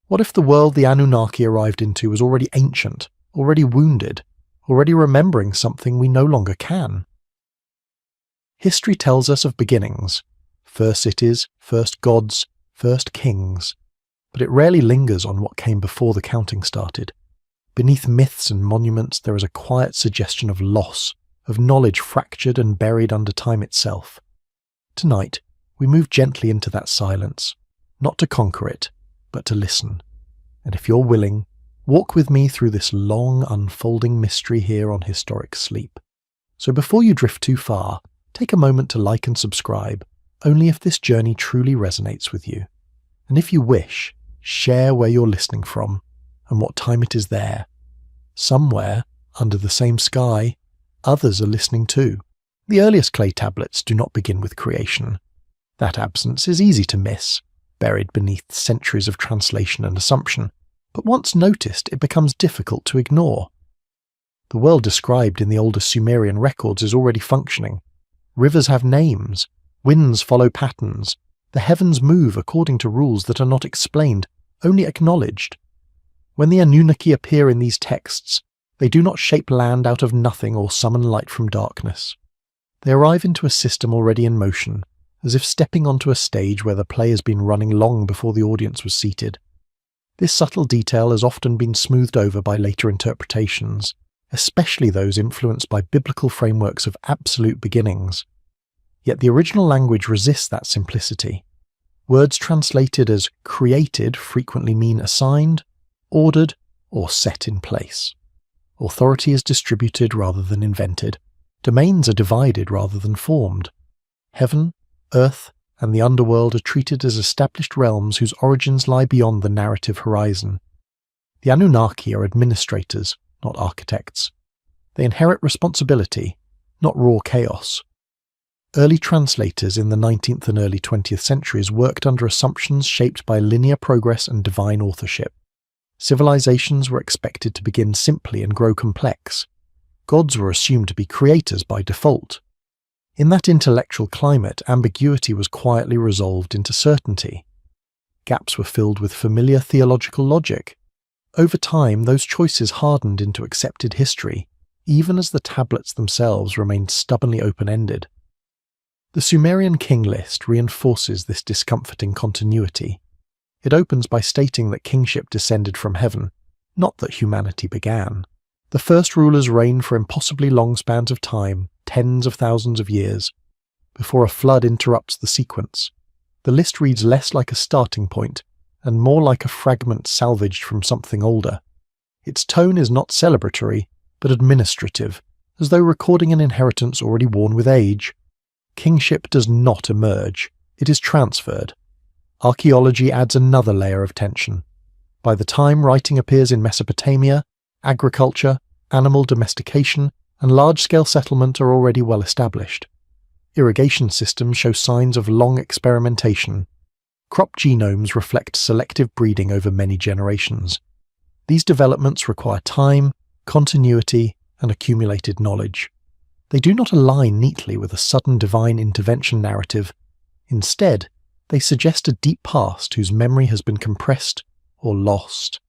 What if the world the Anunnaki arrived into was already ancient, already wounded, already remembering something we no longer can? History tells us of beginnings, first cities, first gods, first kings, but it rarely lingers on what came before the counting started. Beneath myths and monuments there is a quiet suggestion of loss, of knowledge fractured and buried under time itself. Tonight, we move gently into that silence, not to conquer it, but to listen. And if you're willing, walk with me through this long, unfolding mystery here on Historic Sleep. So before you drift too far, take a moment to like and subscribe, only if this journey truly resonates with you. And if you wish, share where you're listening from and what time it is there. Somewhere, under the same sky, others are listening too. The earliest clay tablets do not begin with creation. That absence is easy to miss, buried beneath centuries of translation and assumption, but once noticed it becomes difficult to ignore. The world described in the older Sumerian records is already functioning. Rivers have names, winds follow patterns, the heavens move according to rules that are not explained, only acknowledged. When the Anunnaki appear in these texts, they do not shape land out of nothing or summon light from darkness. They arrive into a system already in motion, as if stepping onto a stage where the play has been running long before the audience was seated. This subtle detail has often been smoothed over by later interpretations, especially those influenced by biblical frameworks of absolute beginnings. Yet the original language resists that simplicity. Words translated as created frequently mean assigned, ordered, or set in place. Authority is distributed rather than invented. Domains are divided rather than formed. Heaven, earth, and the underworld are treated as established realms whose origins lie beyond the narrative horizon. The Anunnaki are administrators, not architects. They inherit responsibility, not raw chaos. Early translators in the 19th and early 20th centuries worked under assumptions shaped by linear progress and divine authorship. Civilizations were expected to begin simply and grow complex. Gods were assumed to be creators by default. In that intellectual climate, ambiguity was quietly resolved into certainty. Gaps were filled with familiar theological logic. Over time, those choices hardened into accepted history, even as the tablets themselves remained stubbornly open-ended. The Sumerian king list reinforces this discomforting continuity. It opens by stating that kingship descended from heaven, not that humanity began. The first rulers reigned for impossibly long spans of time, tens of thousands of years, before a flood interrupts the sequence. The list reads less like a starting point, and more like a fragment salvaged from something older. Its tone is not celebratory, but administrative, as though recording an inheritance already worn with age. Kingship does not emerge, it is transferred. Archaeology adds another layer of tension. By the time writing appears in Mesopotamia, agriculture, animal domestication, and large-scale settlement are already well established. Irrigation systems show signs of long experimentation. Crop genomes reflect selective breeding over many generations. These developments require time, continuity, and accumulated knowledge. They do not align neatly with a sudden divine intervention narrative. Instead, they suggest a deep past whose memory has been compressed or lost.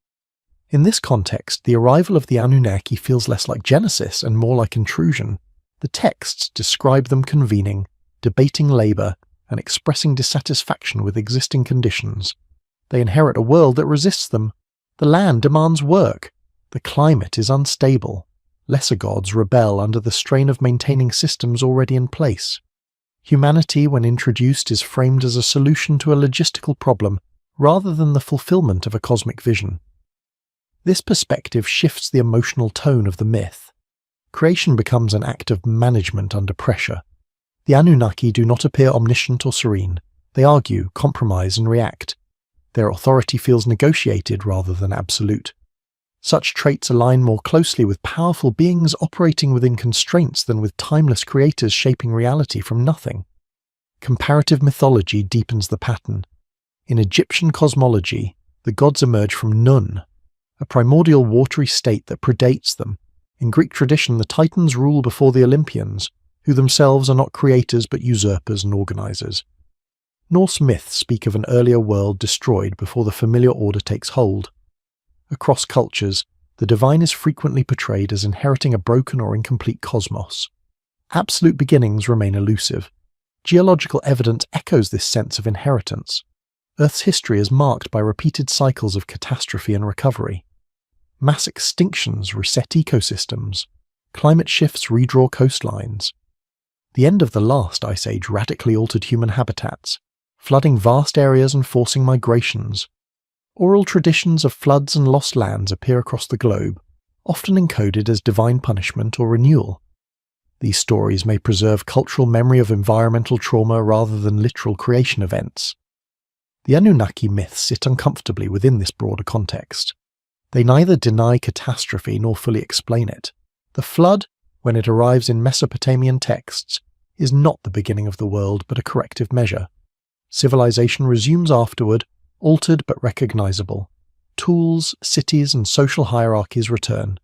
In this context, the arrival of the Anunnaki feels less like Genesis and more like intrusion. The texts describe them convening, debating labor, and expressing dissatisfaction with existing conditions. They inherit a world that resists them. The land demands work. The climate is unstable. Lesser gods rebel under the strain of maintaining systems already in place. Humanity, when introduced, is framed as a solution to a logistical problem rather than the fulfillment of a cosmic vision. This perspective shifts the emotional tone of the myth. Creation becomes an act of management under pressure. The Anunnaki do not appear omniscient or serene. They argue, compromise, and react. Their authority feels negotiated rather than absolute. Such traits align more closely with powerful beings operating within constraints than with timeless creators shaping reality from nothing. Comparative mythology deepens the pattern. In Egyptian cosmology, the gods emerge from Nun, a primordial watery state that predates them. In Greek tradition, the Titans rule before the Olympians, who themselves are not creators but usurpers and organizers. Norse myths speak of an earlier world destroyed before the familiar order takes hold. Across cultures, the divine is frequently portrayed as inheriting a broken or incomplete cosmos. Absolute beginnings remain elusive. Geological evidence echoes this sense of inheritance. Earth's history is marked by repeated cycles of catastrophe and recovery. Mass extinctions reset ecosystems. Climate shifts redraw coastlines. The end of the last ice age radically altered human habitats, flooding vast areas and forcing migrations. Oral traditions of floods and lost lands appear across the globe, often encoded as divine punishment or renewal. These stories may preserve cultural memory of environmental trauma rather than literal creation events. The Anunnaki myths sit uncomfortably within this broader context. They neither deny catastrophe nor fully explain it. The flood, when it arrives in Mesopotamian texts, is not the beginning of the world but a corrective measure. Civilization resumes afterward, altered but recognizable. Tools, cities, and social hierarchies return.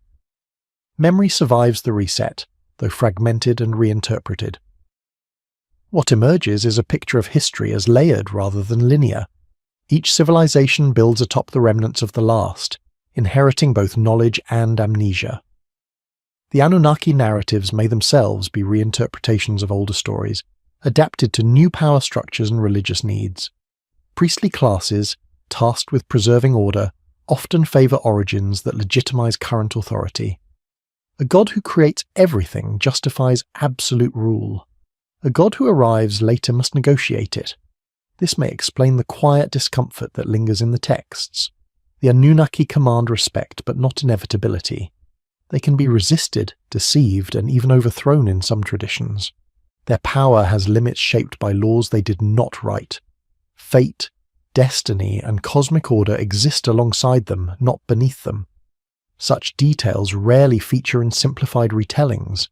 Memory survives the reset, though fragmented and reinterpreted. What emerges is a picture of history as layered rather than linear. Each civilization builds atop the remnants of the last, inheriting both knowledge and amnesia. The Anunnaki narratives may themselves be reinterpretations of older stories, adapted to new power structures and religious needs. Priestly classes, tasked with preserving order, often favor origins that legitimize current authority. A god who creates everything justifies absolute rule. A god who arrives later must negotiate it. This may explain the quiet discomfort that lingers in the texts. The Anunnaki command respect but not inevitability. They can be resisted, deceived, and even overthrown in some traditions. Their power has limits shaped by laws they did not write. Fate, destiny, and cosmic order exist alongside them, not beneath them. Such details rarely feature in simplified retellings.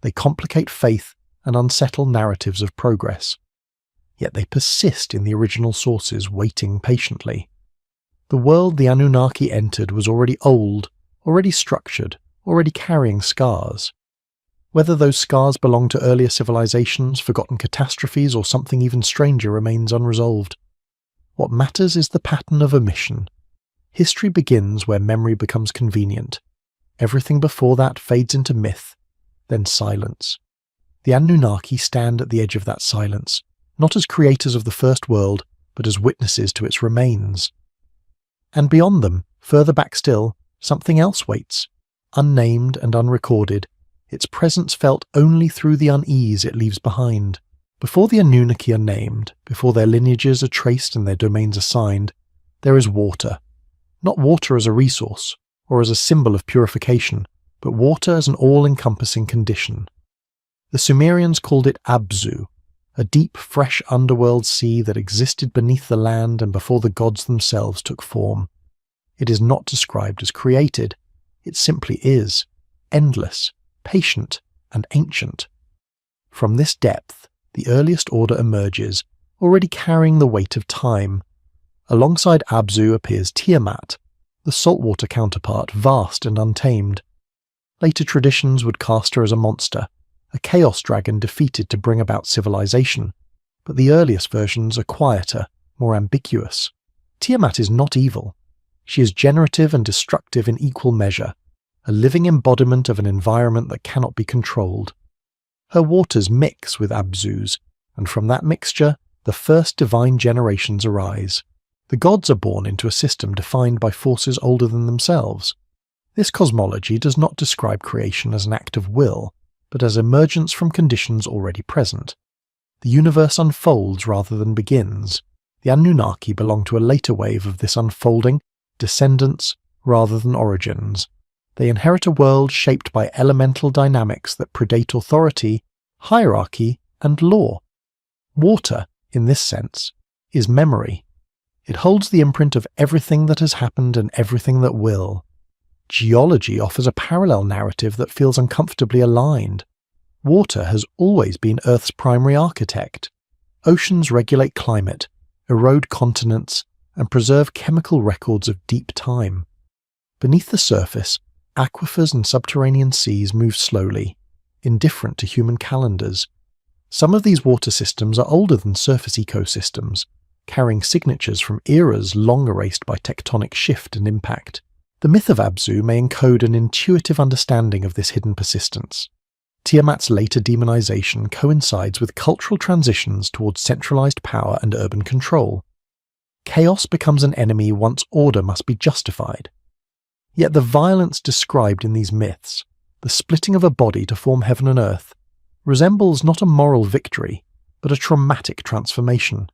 They complicate faith and unsettle narratives of progress. Yet they persist in the original sources, waiting patiently. The world the Anunnaki entered was already old, already structured, already carrying scars. Whether those scars belong to earlier civilizations, forgotten catastrophes, or something even stranger remains unresolved. What matters is the pattern of omission. History begins where memory becomes convenient. Everything before that fades into myth, then silence. The Anunnaki stand at the edge of that silence, not as creators of the first world, but as witnesses to its remains. And beyond them, further back still, something else waits, unnamed and unrecorded, its presence felt only through the unease it leaves behind. Before the Anunnaki are named, before their lineages are traced and their domains assigned, there is water. Not water as a resource, or as a symbol of purification, but water as an all-encompassing condition. The Sumerians called it Abzu, a deep, fresh underworld sea that existed beneath the land and before the gods themselves took form. It is not described as created. It simply is, endless, patient, and ancient. From this depth, the earliest order emerges, already carrying the weight of time. Alongside Abzu appears Tiamat, the saltwater counterpart, vast and untamed. Later traditions would cast her as a monster, a chaos dragon defeated to bring about civilization, but the earliest versions are quieter, more ambiguous. Tiamat is not evil. She is generative and destructive in equal measure, a living embodiment of an environment that cannot be controlled. Her waters mix with Abzu's, and from that mixture, the first divine generations arise. The gods are born into a system defined by forces older than themselves. This cosmology does not describe creation as an act of will, but as emergence from conditions already present. The universe unfolds rather than begins. The Anunnaki belong to a later wave of this unfolding, descendants rather than origins. They inherit a world shaped by elemental dynamics that predate authority, hierarchy, and law. Water, in this sense, is memory. It holds the imprint of everything that has happened and everything that will. Geology offers a parallel narrative that feels uncomfortably aligned. Water has always been Earth's primary architect. Oceans regulate climate, erode continents, and preserve chemical records of deep time. Beneath the surface, aquifers and subterranean seas move slowly, indifferent to human calendars. Some of these water systems are older than surface ecosystems, carrying signatures from eras long erased by tectonic shift and impact. The myth of Abzu may encode an intuitive understanding of this hidden persistence. Tiamat's later demonization coincides with cultural transitions towards centralized power and urban control. Chaos becomes an enemy once order must be justified. Yet the violence described in these myths, the splitting of a body to form heaven and earth, resembles not a moral victory, but a traumatic transformation.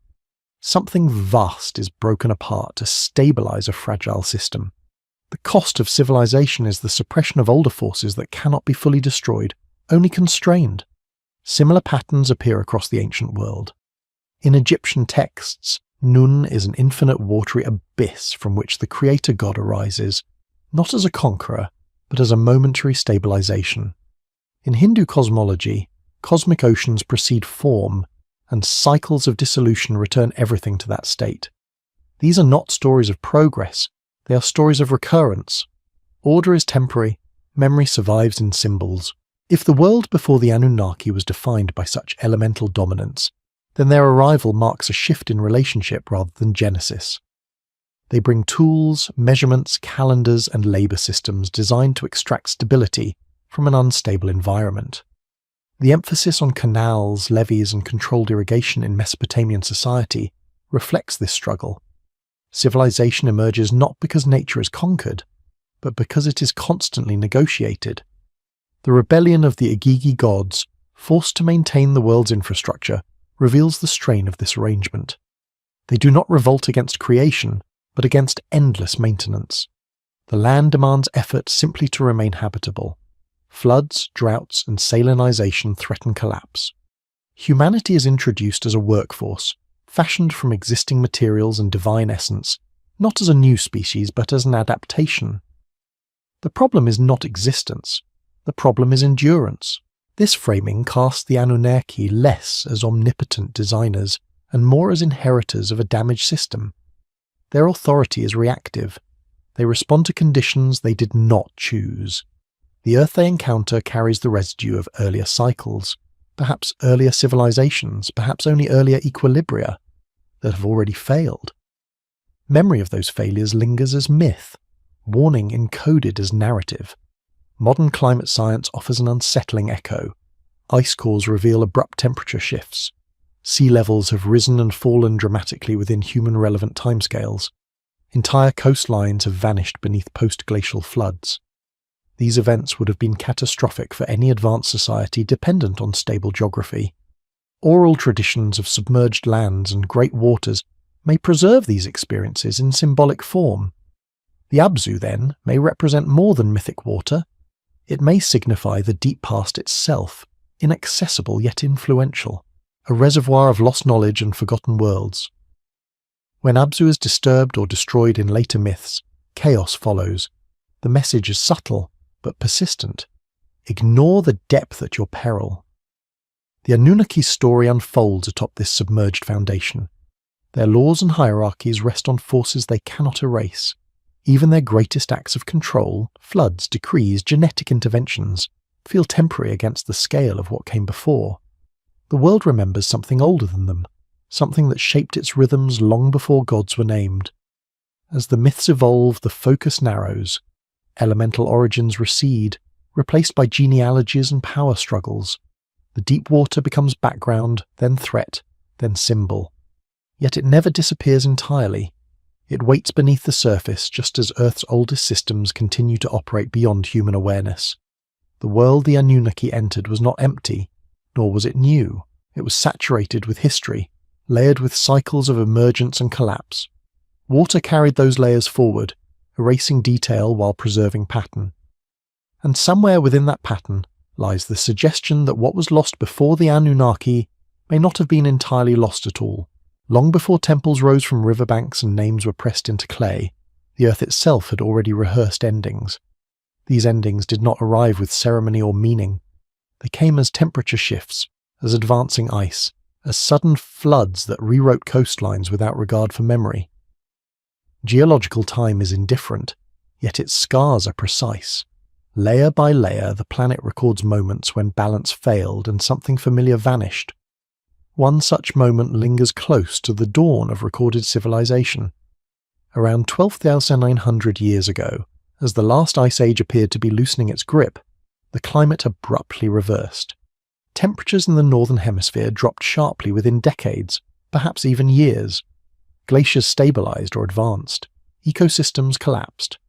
Something vast is broken apart to stabilize a fragile system. The cost of civilization is the suppression of older forces that cannot be fully destroyed, only constrained. Similar patterns appear across the ancient world. In Egyptian texts, Nun is an infinite watery abyss from which the creator god arises, not as a conqueror, but as a momentary stabilization. In Hindu cosmology, cosmic oceans precede form, and cycles of dissolution return everything to that state. These are not stories of progress, they are stories of recurrence. Order is temporary, memory survives in symbols. If the world before the Anunnaki was defined by such elemental dominance, then their arrival marks a shift in relationship rather than genesis. They bring tools, measurements, calendars, and labor systems designed to extract stability from an unstable environment. The emphasis on canals, levees, and controlled irrigation in Mesopotamian society reflects this struggle. Civilization emerges not because nature is conquered, but because it is constantly negotiated. The rebellion of the Igigi gods, forced to maintain the world's infrastructure, reveals the strain of this arrangement. They do not revolt against creation, but against endless maintenance. The land demands effort simply to remain habitable. Floods, droughts, and salinization threaten collapse. Humanity is introduced as a workforce, fashioned from existing materials and divine essence, not as a new species but as an adaptation. The problem is not existence. The problem is endurance. This framing casts the Anunnaki less as omnipotent designers and more as inheritors of a damaged system. Their authority is reactive. They respond to conditions they did not choose. The Earth they encounter carries the residue of earlier cycles, perhaps earlier civilizations, perhaps only earlier equilibria that have already failed. Memory of those failures lingers as myth, warning encoded as narrative. Modern climate science offers an unsettling echo. Ice cores reveal abrupt temperature shifts. Sea levels have risen and fallen dramatically within human-relevant timescales. Entire coastlines have vanished beneath post-glacial floods. These events would have been catastrophic for any advanced society dependent on stable geography. Oral traditions of submerged lands and great waters may preserve these experiences in symbolic form. The Abzu, then, may represent more than mythic water. It may signify the deep past itself, inaccessible yet influential, a reservoir of lost knowledge and forgotten worlds. When Abzu is disturbed or destroyed in later myths, chaos follows. The message is subtle, but persistent. Ignore the depth at your peril. The Anunnaki story unfolds atop this submerged foundation. Their laws and hierarchies rest on forces they cannot erase. Even their greatest acts of control, floods, decrees, genetic interventions, feel temporary against the scale of what came before. The world remembers something older than them, something that shaped its rhythms long before gods were named. As the myths evolve, the focus narrows. Elemental origins recede, replaced by genealogies and power struggles. The deep water becomes background, then threat, then symbol. Yet it never disappears entirely. It waits beneath the surface just as Earth's oldest systems continue to operate beyond human awareness. The world the Anunnaki entered was not empty, nor was it new. It was saturated with history, layered with cycles of emergence and collapse. Water carried those layers forward, erasing detail while preserving pattern. And somewhere within that pattern lies the suggestion that what was lost before the Anunnaki may not have been entirely lost at all. Long before temples rose from riverbanks and names were pressed into clay, the earth itself had already rehearsed endings. These endings did not arrive with ceremony or meaning. They came as temperature shifts, as advancing ice, as sudden floods that rewrote coastlines without regard for memory. Geological time is indifferent, yet its scars are precise. Layer by layer, the planet records moments when balance failed and something familiar vanished, One such moment lingers close to the dawn of recorded civilization. Around 12,900 years ago, as the last ice age appeared to be loosening its grip, the climate abruptly reversed. Temperatures in the northern hemisphere dropped sharply within decades, perhaps even years. Glaciers stabilized or advanced. Ecosystems collapsed.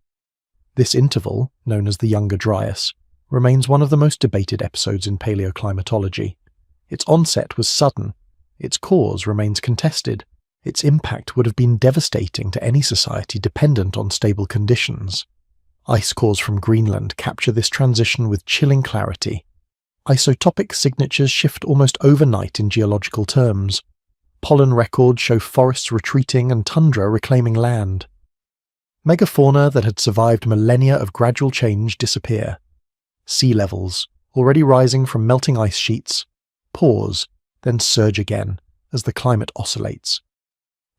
This interval, known as the Younger Dryas, remains one of the most debated episodes in paleoclimatology. Its onset was sudden. Its cause remains contested. Its impact would have been devastating to any society dependent on stable conditions. Ice cores from Greenland capture this transition with chilling clarity. Isotopic signatures shift almost overnight in geological terms. Pollen records show forests retreating and tundra reclaiming land. Megafauna that had survived millennia of gradual change disappear. Sea levels, already rising from melting ice sheets, pause, then surge again as the climate oscillates.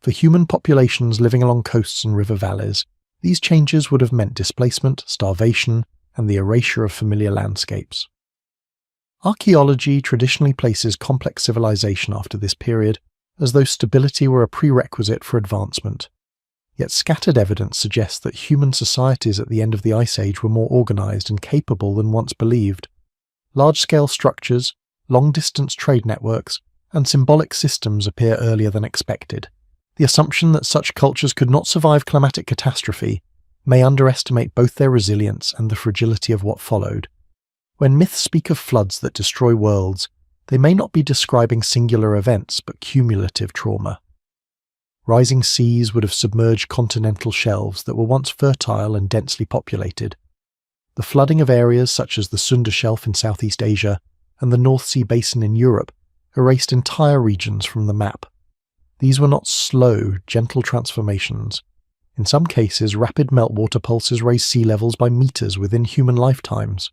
For human populations living along coasts and river valleys, these changes would have meant displacement, starvation, and the erasure of familiar landscapes. Archaeology traditionally places complex civilization after this period, as though stability were a prerequisite for advancement. Yet scattered evidence suggests that human societies at the end of the Ice Age were more organized and capable than once believed. Large-scale structures, long-distance trade networks, and symbolic systems appear earlier than expected. The assumption that such cultures could not survive climatic catastrophe may underestimate both their resilience and the fragility of what followed. When myths speak of floods that destroy worlds, they may not be describing singular events but cumulative trauma. Rising seas would have submerged continental shelves that were once fertile and densely populated. The flooding of areas such as the Sunda Shelf in Southeast Asia and the North Sea Basin in Europe erased entire regions from the map. These were not slow, gentle transformations. In some cases, rapid meltwater pulses raised sea levels by meters within human lifetimes.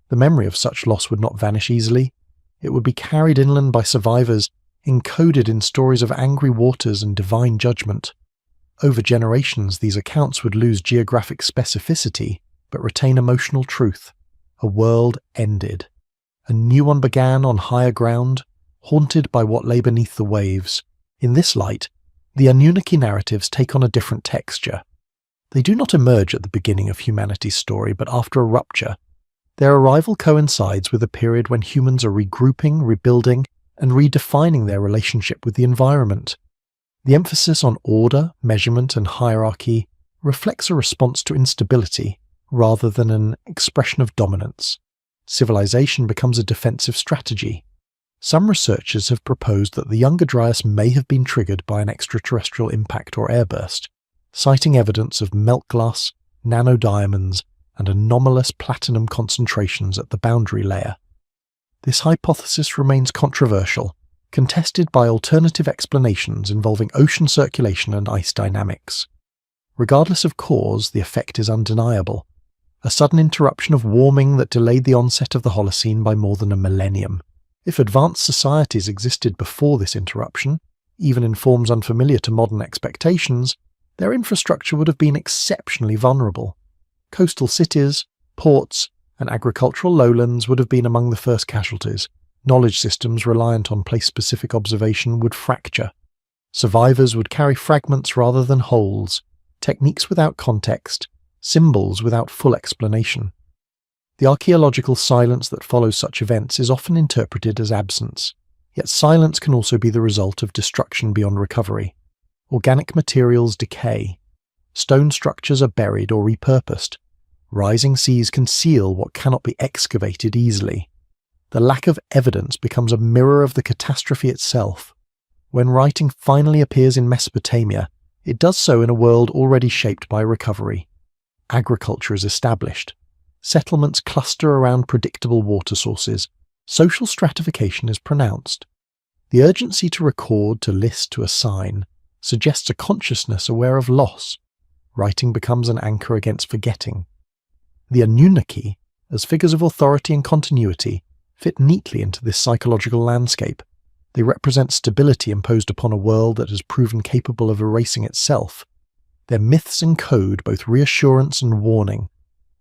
The memory of such loss would not vanish easily. It would be carried inland by survivors, encoded in stories of angry waters and divine judgment. Over generations, these accounts would lose geographic specificity, but retain emotional truth. A world ended. A new one began on higher ground, haunted by what lay beneath the waves. In this light, the Anunnaki narratives take on a different texture. They do not emerge at the beginning of humanity's story, but after a rupture. Their arrival coincides with a period when humans are regrouping, rebuilding, and redefining their relationship with the environment. The emphasis on order, measurement, and hierarchy reflects a response to instability rather than an expression of dominance. Civilization becomes a defensive strategy. Some researchers have proposed that the Younger Dryas may have been triggered by an extraterrestrial impact or airburst, citing evidence of melt glass, nanodiamonds, and anomalous platinum concentrations at the boundary layer. This hypothesis remains controversial, contested by alternative explanations involving ocean circulation and ice dynamics. Regardless of cause, the effect is undeniable. A sudden interruption of warming that delayed the onset of the Holocene by more than a millennium. If advanced societies existed before this interruption, even in forms unfamiliar to modern expectations, their infrastructure would have been exceptionally vulnerable. Coastal cities, ports, and agricultural lowlands would have been among the first casualties. Knowledge systems reliant on place-specific observation would fracture. Survivors would carry fragments rather than wholes, techniques without context, symbols without full explanation. The archaeological silence that follows such events is often interpreted as absence, yet silence can also be the result of destruction beyond recovery. Organic materials decay. Stone structures are buried or repurposed. Rising seas conceal what cannot be excavated easily. The lack of evidence becomes a mirror of the catastrophe itself. When writing finally appears in Mesopotamia, it does so in a world already shaped by recovery. Agriculture is established. Settlements cluster around predictable water sources. Social stratification is pronounced. The urgency to record, to list, to assign suggests a consciousness aware of loss. Writing becomes an anchor against forgetting. The Anunnaki, as figures of authority and continuity, fit neatly into this psychological landscape. They represent stability imposed upon a world that has proven capable of erasing itself. Their myths encode both reassurance and warning.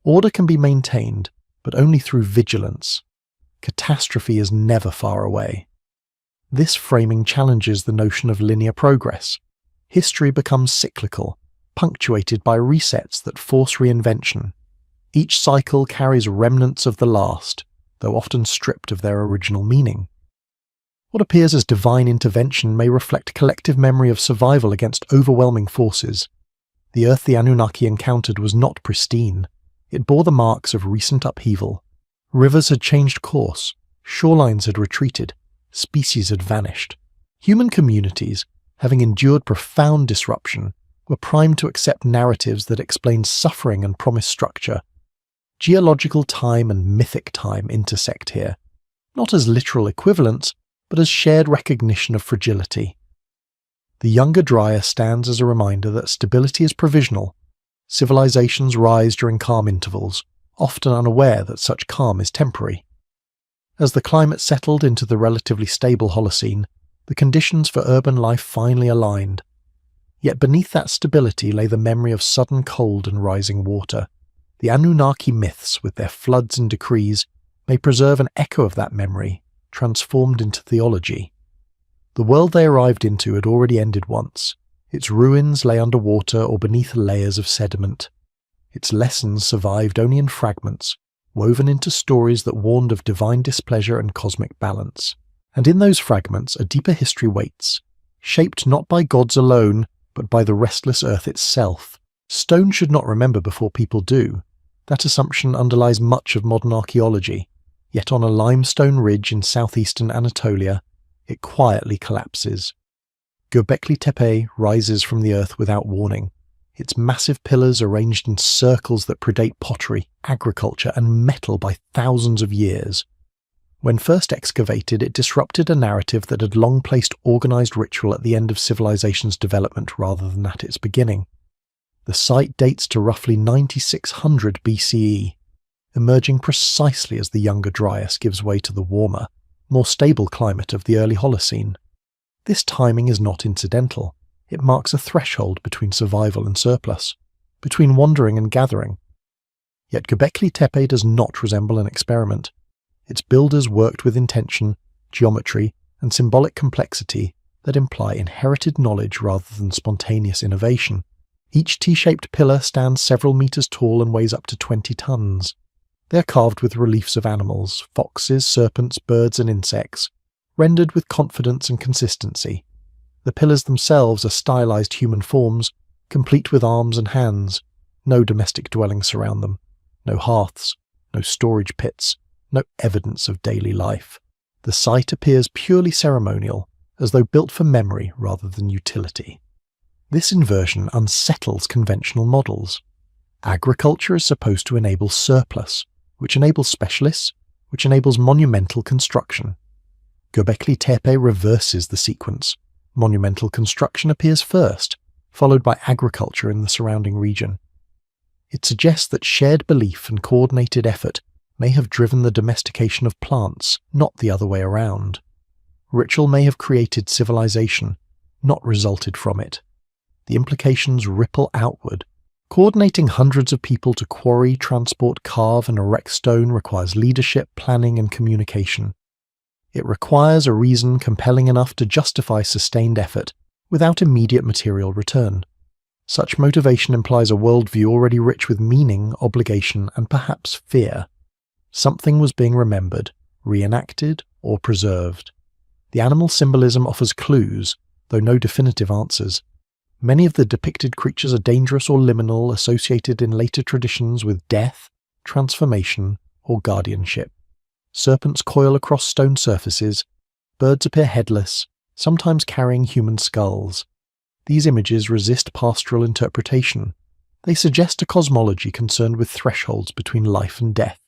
Order can be maintained, but only through vigilance. Catastrophe is never far away. This framing challenges the notion of linear progress. History becomes cyclical, punctuated by resets that force reinvention. Each cycle carries remnants of the last, though often stripped of their original meaning. What appears as divine intervention may reflect collective memory of survival against overwhelming forces. The Earth the Anunnaki encountered was not pristine. It bore the marks of recent upheaval. Rivers had changed course, shorelines had retreated, species had vanished. Human communities, having endured profound disruption, were primed to accept narratives that explained suffering and promise structure. Geological time and mythic time intersect here, not as literal equivalents, but as shared recognition of fragility. The younger Dryas stands as a reminder that stability is provisional. Civilizations rise during calm intervals, often unaware that such calm is temporary. As the climate settled into the relatively stable Holocene, the conditions for urban life finally aligned. Yet beneath that stability lay the memory of sudden cold and rising water. The Anunnaki myths, with their floods and decrees, may preserve an echo of that memory, transformed into theology. The world they arrived into had already ended once. Its ruins lay underwater or beneath layers of sediment. Its lessons survived only in fragments, woven into stories that warned of divine displeasure and cosmic balance. And in those fragments a deeper history waits, shaped not by gods alone, but by the restless earth itself. Stone should not remember before people do. That assumption underlies much of modern archaeology. Yet on a limestone ridge in southeastern Anatolia, it quietly collapses. Göbekli Tepe rises from the earth without warning, its massive pillars arranged in circles that predate pottery, agriculture, and metal by thousands of years. When first excavated, it disrupted a narrative that had long placed organized ritual at the end of civilization's development rather than at its beginning. The site dates to roughly 9600 BCE, emerging precisely as the younger Dryas gives way to the warmer, more stable climate of the early Holocene. This timing is not incidental. It marks a threshold between survival and surplus, between wandering and gathering. Yet Göbekli Tepe does not resemble an experiment. Its builders worked with intention, geometry, and symbolic complexity that imply inherited knowledge rather than spontaneous innovation. Each T-shaped pillar stands several meters tall and weighs up to 20 tons. They are carved with reliefs of animals, foxes, serpents, birds, and insects, rendered with confidence and consistency. The pillars themselves are stylized human forms, complete with arms and hands. No domestic dwellings surround them, no hearths, no storage pits, no evidence of daily life. The site appears purely ceremonial, as though built for memory rather than utility. This inversion unsettles conventional models. Agriculture is supposed to enable surplus, which enables specialists, which enables monumental construction. Göbekli Tepe reverses the sequence. Monumental construction appears first, followed by agriculture in the surrounding region. It suggests that shared belief and coordinated effort may have driven the domestication of plants, not the other way around. Ritual may have created civilization, not resulted from it. The implications ripple outward. Coordinating hundreds of people to quarry, transport, carve, and erect stone requires leadership, planning, and communication. It requires a reason compelling enough to justify sustained effort without immediate material return. Such motivation implies a worldview already rich with meaning, obligation, and perhaps fear. Something was being remembered, reenacted, or preserved. The animal symbolism offers clues, though no definitive answers. Many of the depicted creatures are dangerous or liminal, associated in later traditions with death, transformation, or guardianship. Serpents coil across stone surfaces, birds appear headless, sometimes carrying human skulls. These images resist pastoral interpretation. They suggest a cosmology concerned with thresholds between life and death,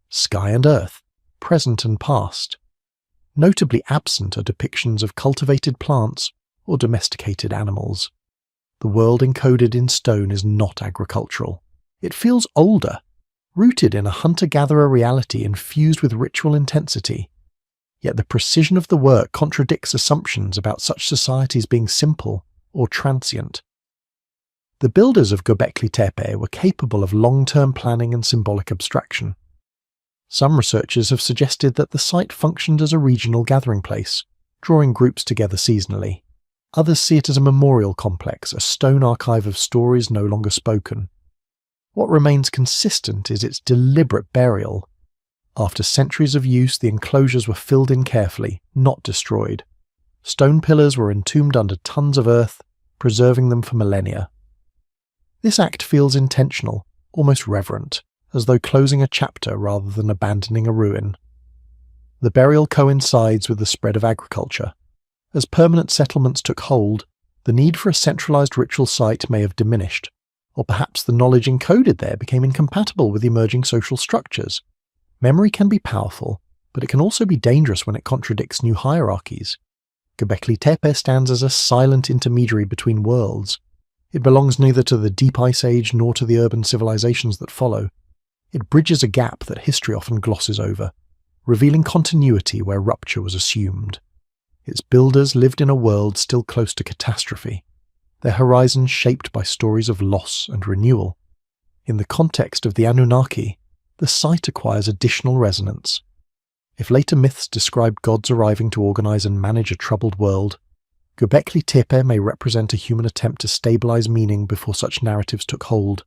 sky and earth, present and past. Notably absent are depictions of cultivated plants or domesticated animals. The world encoded in stone is not agricultural. It feels older, rooted in a hunter-gatherer reality infused with ritual intensity. Yet the precision of the work contradicts assumptions about such societies being simple or transient. The builders of Göbekli Tepe were capable of long-term planning and symbolic abstraction. Some researchers have suggested that the site functioned as a regional gathering place, drawing groups together seasonally. Others see it as a memorial complex, a stone archive of stories no longer spoken. What remains consistent is its deliberate burial. After centuries of use, the enclosures were filled in carefully, not destroyed. Stone pillars were entombed under tons of earth, preserving them for millennia. This act feels intentional, almost reverent, as though closing a chapter rather than abandoning a ruin. The burial coincides with the spread of agriculture. As permanent settlements took hold, the need for a centralized ritual site may have diminished, or perhaps the knowledge encoded there became incompatible with emerging social structures. Memory can be powerful, but it can also be dangerous when it contradicts new hierarchies. Göbekli Tepe stands as a silent intermediary between worlds. It belongs neither to the Deep Ice Age nor to the urban civilizations that follow. It bridges a gap that history often glosses over, revealing continuity where rupture was assumed. Its builders lived in a world still close to catastrophe, their horizons shaped by stories of loss and renewal. In the context of the Anunnaki, the site acquires additional resonance. If later myths described gods arriving to organize and manage a troubled world, Göbekli Tepe may represent a human attempt to stabilize meaning before such narratives took hold.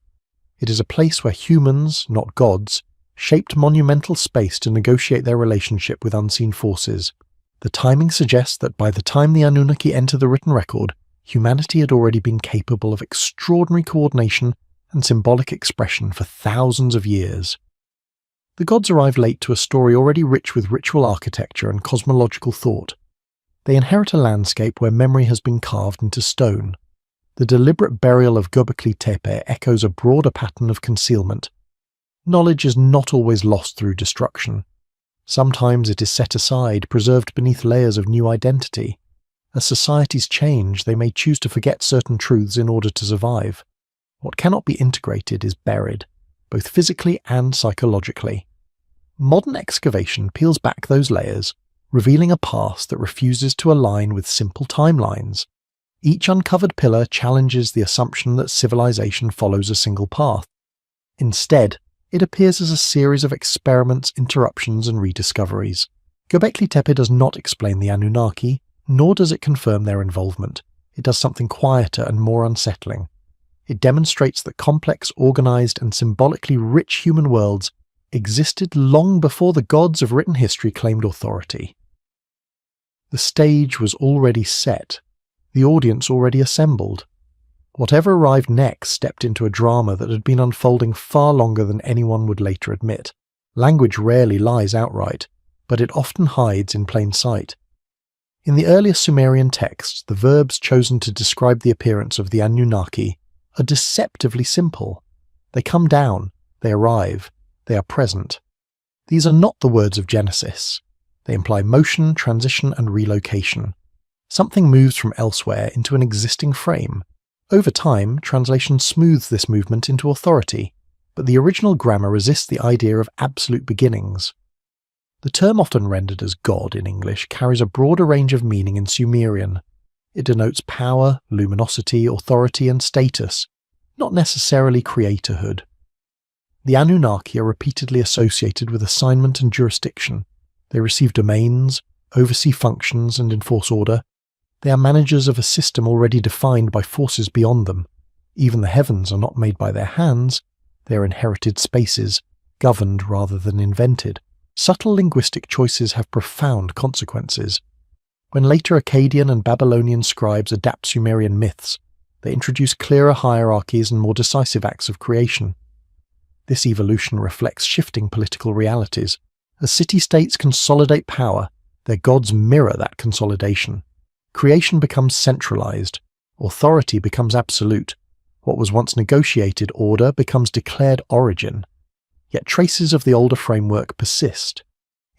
It is a place where humans, not gods, shaped monumental space to negotiate their relationship with unseen forces. The timing suggests that by the time the Anunnaki enter the written record, humanity had already been capable of extraordinary coordination and symbolic expression for thousands of years. The gods arrive late to a story already rich with ritual architecture and cosmological thought. They inherit a landscape where memory has been carved into stone. The deliberate burial of Göbekli Tepe echoes a broader pattern of concealment. Knowledge is not always lost through destruction. Sometimes it is set aside, preserved beneath layers of new identity. As societies change, they may choose to forget certain truths in order to survive. What cannot be integrated is buried, both physically and psychologically. Modern excavation peels back those layers, revealing a past that refuses to align with simple timelines. Each uncovered pillar challenges the assumption that civilization follows a single path. Instead, it appears as a series of experiments, interruptions, and rediscoveries. Göbekli Tepe does not explain the Anunnaki, nor does it confirm their involvement. It does something quieter and more unsettling. It demonstrates that complex, organized, and symbolically rich human worlds existed long before the gods of written history claimed authority. The stage was already set, the audience already assembled. Whatever arrived next stepped into a drama that had been unfolding far longer than anyone would later admit. Language rarely lies outright, but it often hides in plain sight. In the earliest Sumerian texts, the verbs chosen to describe the appearance of the Anunnaki are deceptively simple. They come down, they arrive, they are present. These are not the words of Genesis. They imply motion, transition, and relocation. Something moves from elsewhere into an existing frame. Over time, translation smooths this movement into authority, but the original grammar resists the idea of absolute beginnings. The term often rendered as God in English carries a broader range of meaning in Sumerian. It denotes power, luminosity, authority, and status, not necessarily creatorhood. The Anunnaki are repeatedly associated with assignment and jurisdiction. They receive domains, oversee functions, and enforce order. They are managers of a system already defined by forces beyond them. Even the heavens are not made by their hands, they are inherited spaces, governed rather than invented. Subtle linguistic choices have profound consequences. When later Akkadian and Babylonian scribes adapt Sumerian myths, they introduce clearer hierarchies and more decisive acts of creation. This evolution reflects shifting political realities. As city-states consolidate power, their gods mirror that consolidation. Creation becomes centralized. Authority becomes absolute. What was once negotiated order becomes declared origin. Yet traces of the older framework persist.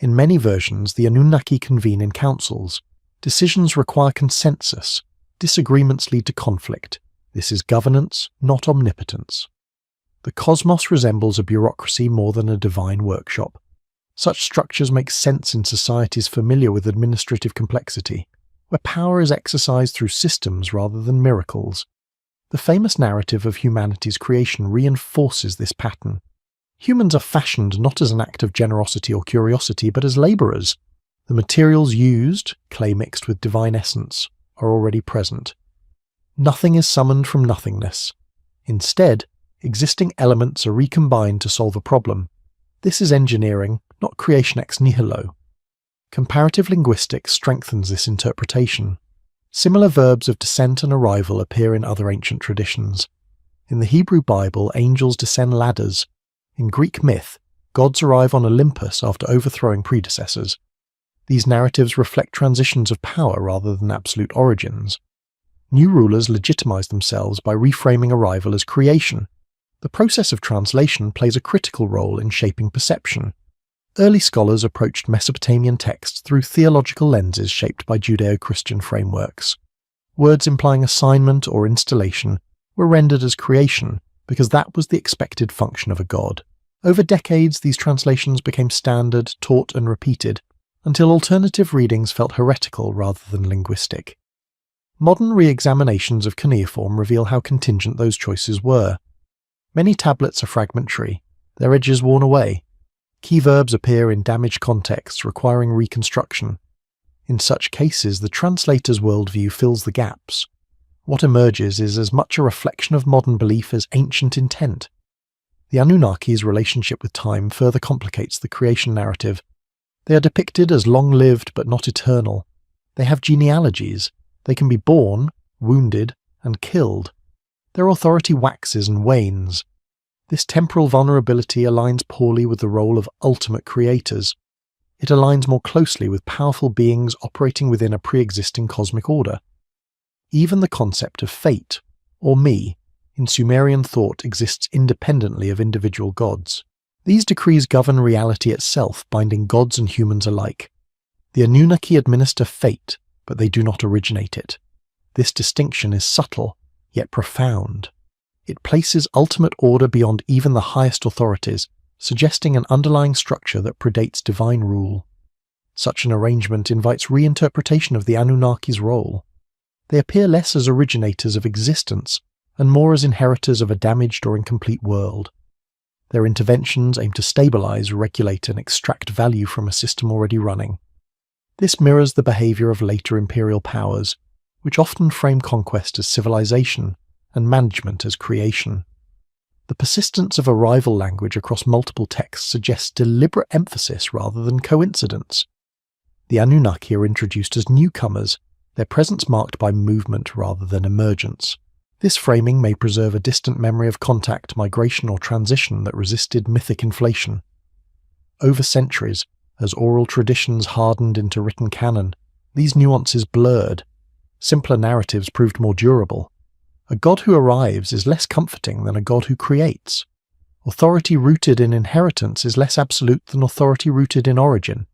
In many versions, the Anunnaki convene in councils. Decisions require consensus. Disagreements lead to conflict. This is governance, not omnipotence. The cosmos resembles a bureaucracy more than a divine workshop. Such structures make sense in societies familiar with administrative complexity, where power is exercised through systems rather than miracles. The famous narrative of humanity's creation reinforces this pattern. Humans are fashioned not as an act of generosity or curiosity, but as laborers. The materials used, clay mixed with divine essence, are already present. Nothing is summoned from nothingness. Instead, existing elements are recombined to solve a problem. This is engineering, not creation ex nihilo. Comparative linguistics strengthens this interpretation. Similar verbs of descent and arrival appear in other ancient traditions. In the Hebrew Bible, angels descend ladders. In Greek myth, gods arrive on Olympus after overthrowing predecessors. These narratives reflect transitions of power rather than absolute origins. New rulers legitimize themselves by reframing arrival as creation. The process of translation plays a critical role in shaping perception. Early scholars approached Mesopotamian texts through theological lenses shaped by Judeo-Christian frameworks. Words implying assignment or installation were rendered as creation because that was the expected function of a god. Over decades, these translations became standard, taught and repeated, until alternative readings felt heretical rather than linguistic. Modern re-examinations of cuneiform reveal how contingent those choices were. Many tablets are fragmentary, their edges worn away. Key verbs appear in damaged contexts requiring reconstruction. In such cases, the translator's worldview fills the gaps. What emerges is as much a reflection of modern belief as ancient intent. The Anunnaki's relationship with time further complicates the creation narrative. They are depicted as long-lived but not eternal. They have genealogies. They can be born, wounded, and killed. Their authority waxes and wanes. This temporal vulnerability aligns poorly with the role of ultimate creators. It aligns more closely with powerful beings operating within a pre-existing cosmic order. Even the concept of fate, or me, in Sumerian thought exists independently of individual gods. These decrees govern reality itself, binding gods and humans alike. The Anunnaki administer fate, but they do not originate it. This distinction is subtle, yet profound. It places ultimate order beyond even the highest authorities, suggesting an underlying structure that predates divine rule. Such an arrangement invites reinterpretation of the Anunnaki's role. They appear less as originators of existence, and more as inheritors of a damaged or incomplete world. Their interventions aim to stabilize, regulate, and extract value from a system already running. This mirrors the behavior of later imperial powers, which often frame conquest as civilization and management as creation. The persistence of a rival language across multiple texts suggests deliberate emphasis rather than coincidence. The Anunnaki are introduced as newcomers, their presence marked by movement rather than emergence. This framing may preserve a distant memory of contact, migration, or transition that resisted mythic inflation. Over centuries, as oral traditions hardened into written canon, these nuances blurred. Simpler narratives proved more durable. A god who arrives is less comforting than a god who creates. Authority rooted in inheritance is less absolute than authority rooted in origin.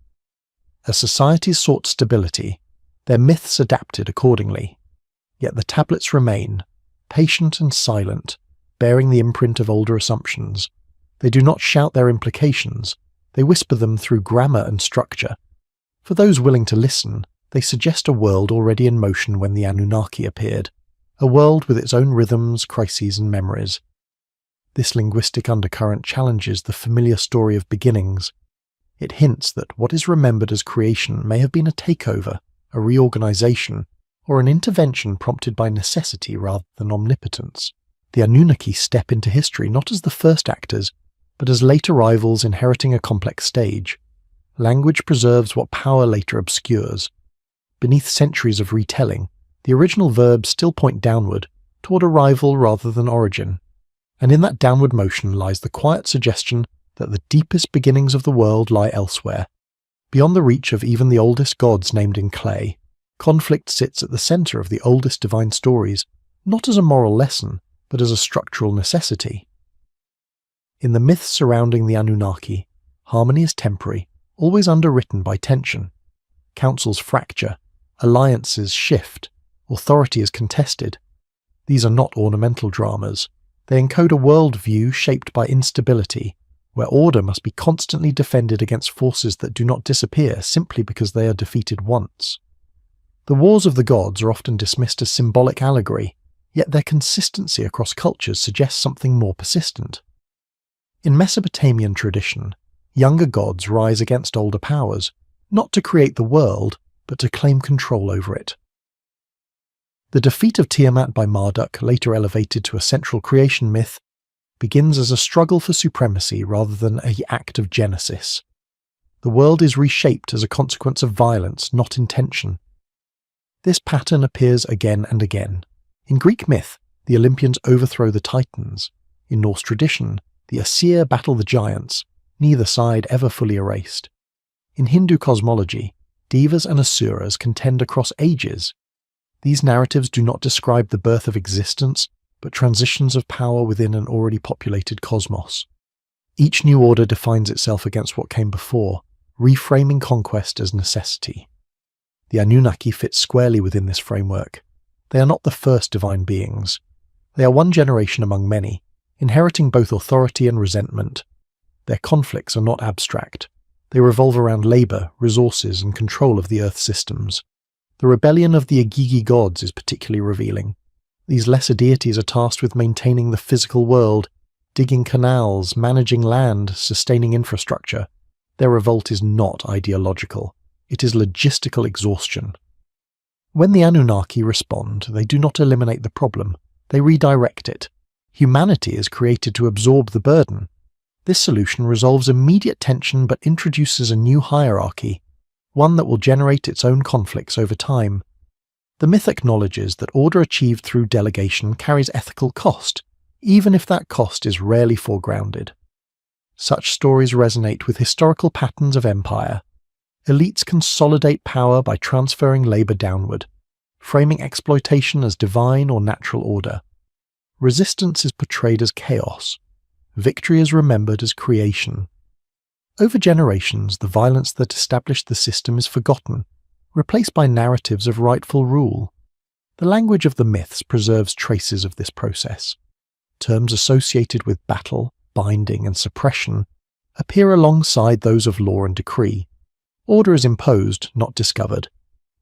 As societies sought stability, their myths adapted accordingly. Yet the tablets remain, patient and silent, bearing the imprint of older assumptions. They do not shout their implications, they whisper them through grammar and structure. For those willing to listen, they suggest a world already in motion when the Anunnaki appeared, a world with its own rhythms, crises, and memories. This linguistic undercurrent challenges the familiar story of beginnings. It hints that what is remembered as creation may have been a takeover, a reorganization, or an intervention prompted by necessity rather than omnipotence. The Anunnaki step into history not as the first actors, but as late arrivals inheriting a complex stage. Language preserves what power later obscures. Beneath centuries of retelling, the original verbs still point downward, toward arrival rather than origin. And in that downward motion lies the quiet suggestion that the deepest beginnings of the world lie elsewhere. Beyond the reach of even the oldest gods named in clay, conflict sits at the center of the oldest divine stories, not as a moral lesson, but as a structural necessity. In the myths surrounding the Anunnaki, harmony is temporary, always underwritten by tension. Councils fracture, alliances shift, authority is contested. These are not ornamental dramas. They encode a worldview shaped by instability, where order must be constantly defended against forces that do not disappear simply because they are defeated once. The wars of the gods are often dismissed as symbolic allegory, yet their consistency across cultures suggests something more persistent. In Mesopotamian tradition, younger gods rise against older powers, not to create the world, but to claim control over it. The defeat of Tiamat by Marduk, later elevated to a central creation myth, begins as a struggle for supremacy rather than an act of genesis. The world is reshaped as a consequence of violence, not intention. This pattern appears again and again. In Greek myth, the Olympians overthrow the Titans. In Norse tradition, the Aesir battle the giants, neither side ever fully erased. In Hindu cosmology, Devas and Asuras contend across ages. These narratives do not describe the birth of existence, but transitions of power within an already populated cosmos. Each new order defines itself against what came before, reframing conquest as necessity. The Anunnaki fit squarely within this framework. They are not the first divine beings. They are one generation among many, inheriting both authority and resentment. Their conflicts are not abstract. They revolve around labor, resources, and control of the Earth systems. The rebellion of the Agigi gods is particularly revealing. These lesser deities are tasked with maintaining the physical world, digging canals, managing land, sustaining infrastructure. Their revolt is not ideological. It is logistical exhaustion. When the Anunnaki respond, they do not eliminate the problem. They redirect it. Humanity is created to absorb the burden. This solution resolves immediate tension but introduces a new hierarchy, one that will generate its own conflicts over time. The myth acknowledges that order achieved through delegation carries ethical cost, even if that cost is rarely foregrounded. Such stories resonate with historical patterns of empire. Elites consolidate power by transferring labor downward, framing exploitation as divine or natural order. Resistance is portrayed as chaos. Victory is remembered as creation. Over generations, the violence that established the system is forgotten, replaced by narratives of rightful rule. The language of the myths preserves traces of this process. Terms associated with battle, binding, and suppression appear alongside those of law and decree. Order is imposed, not discovered.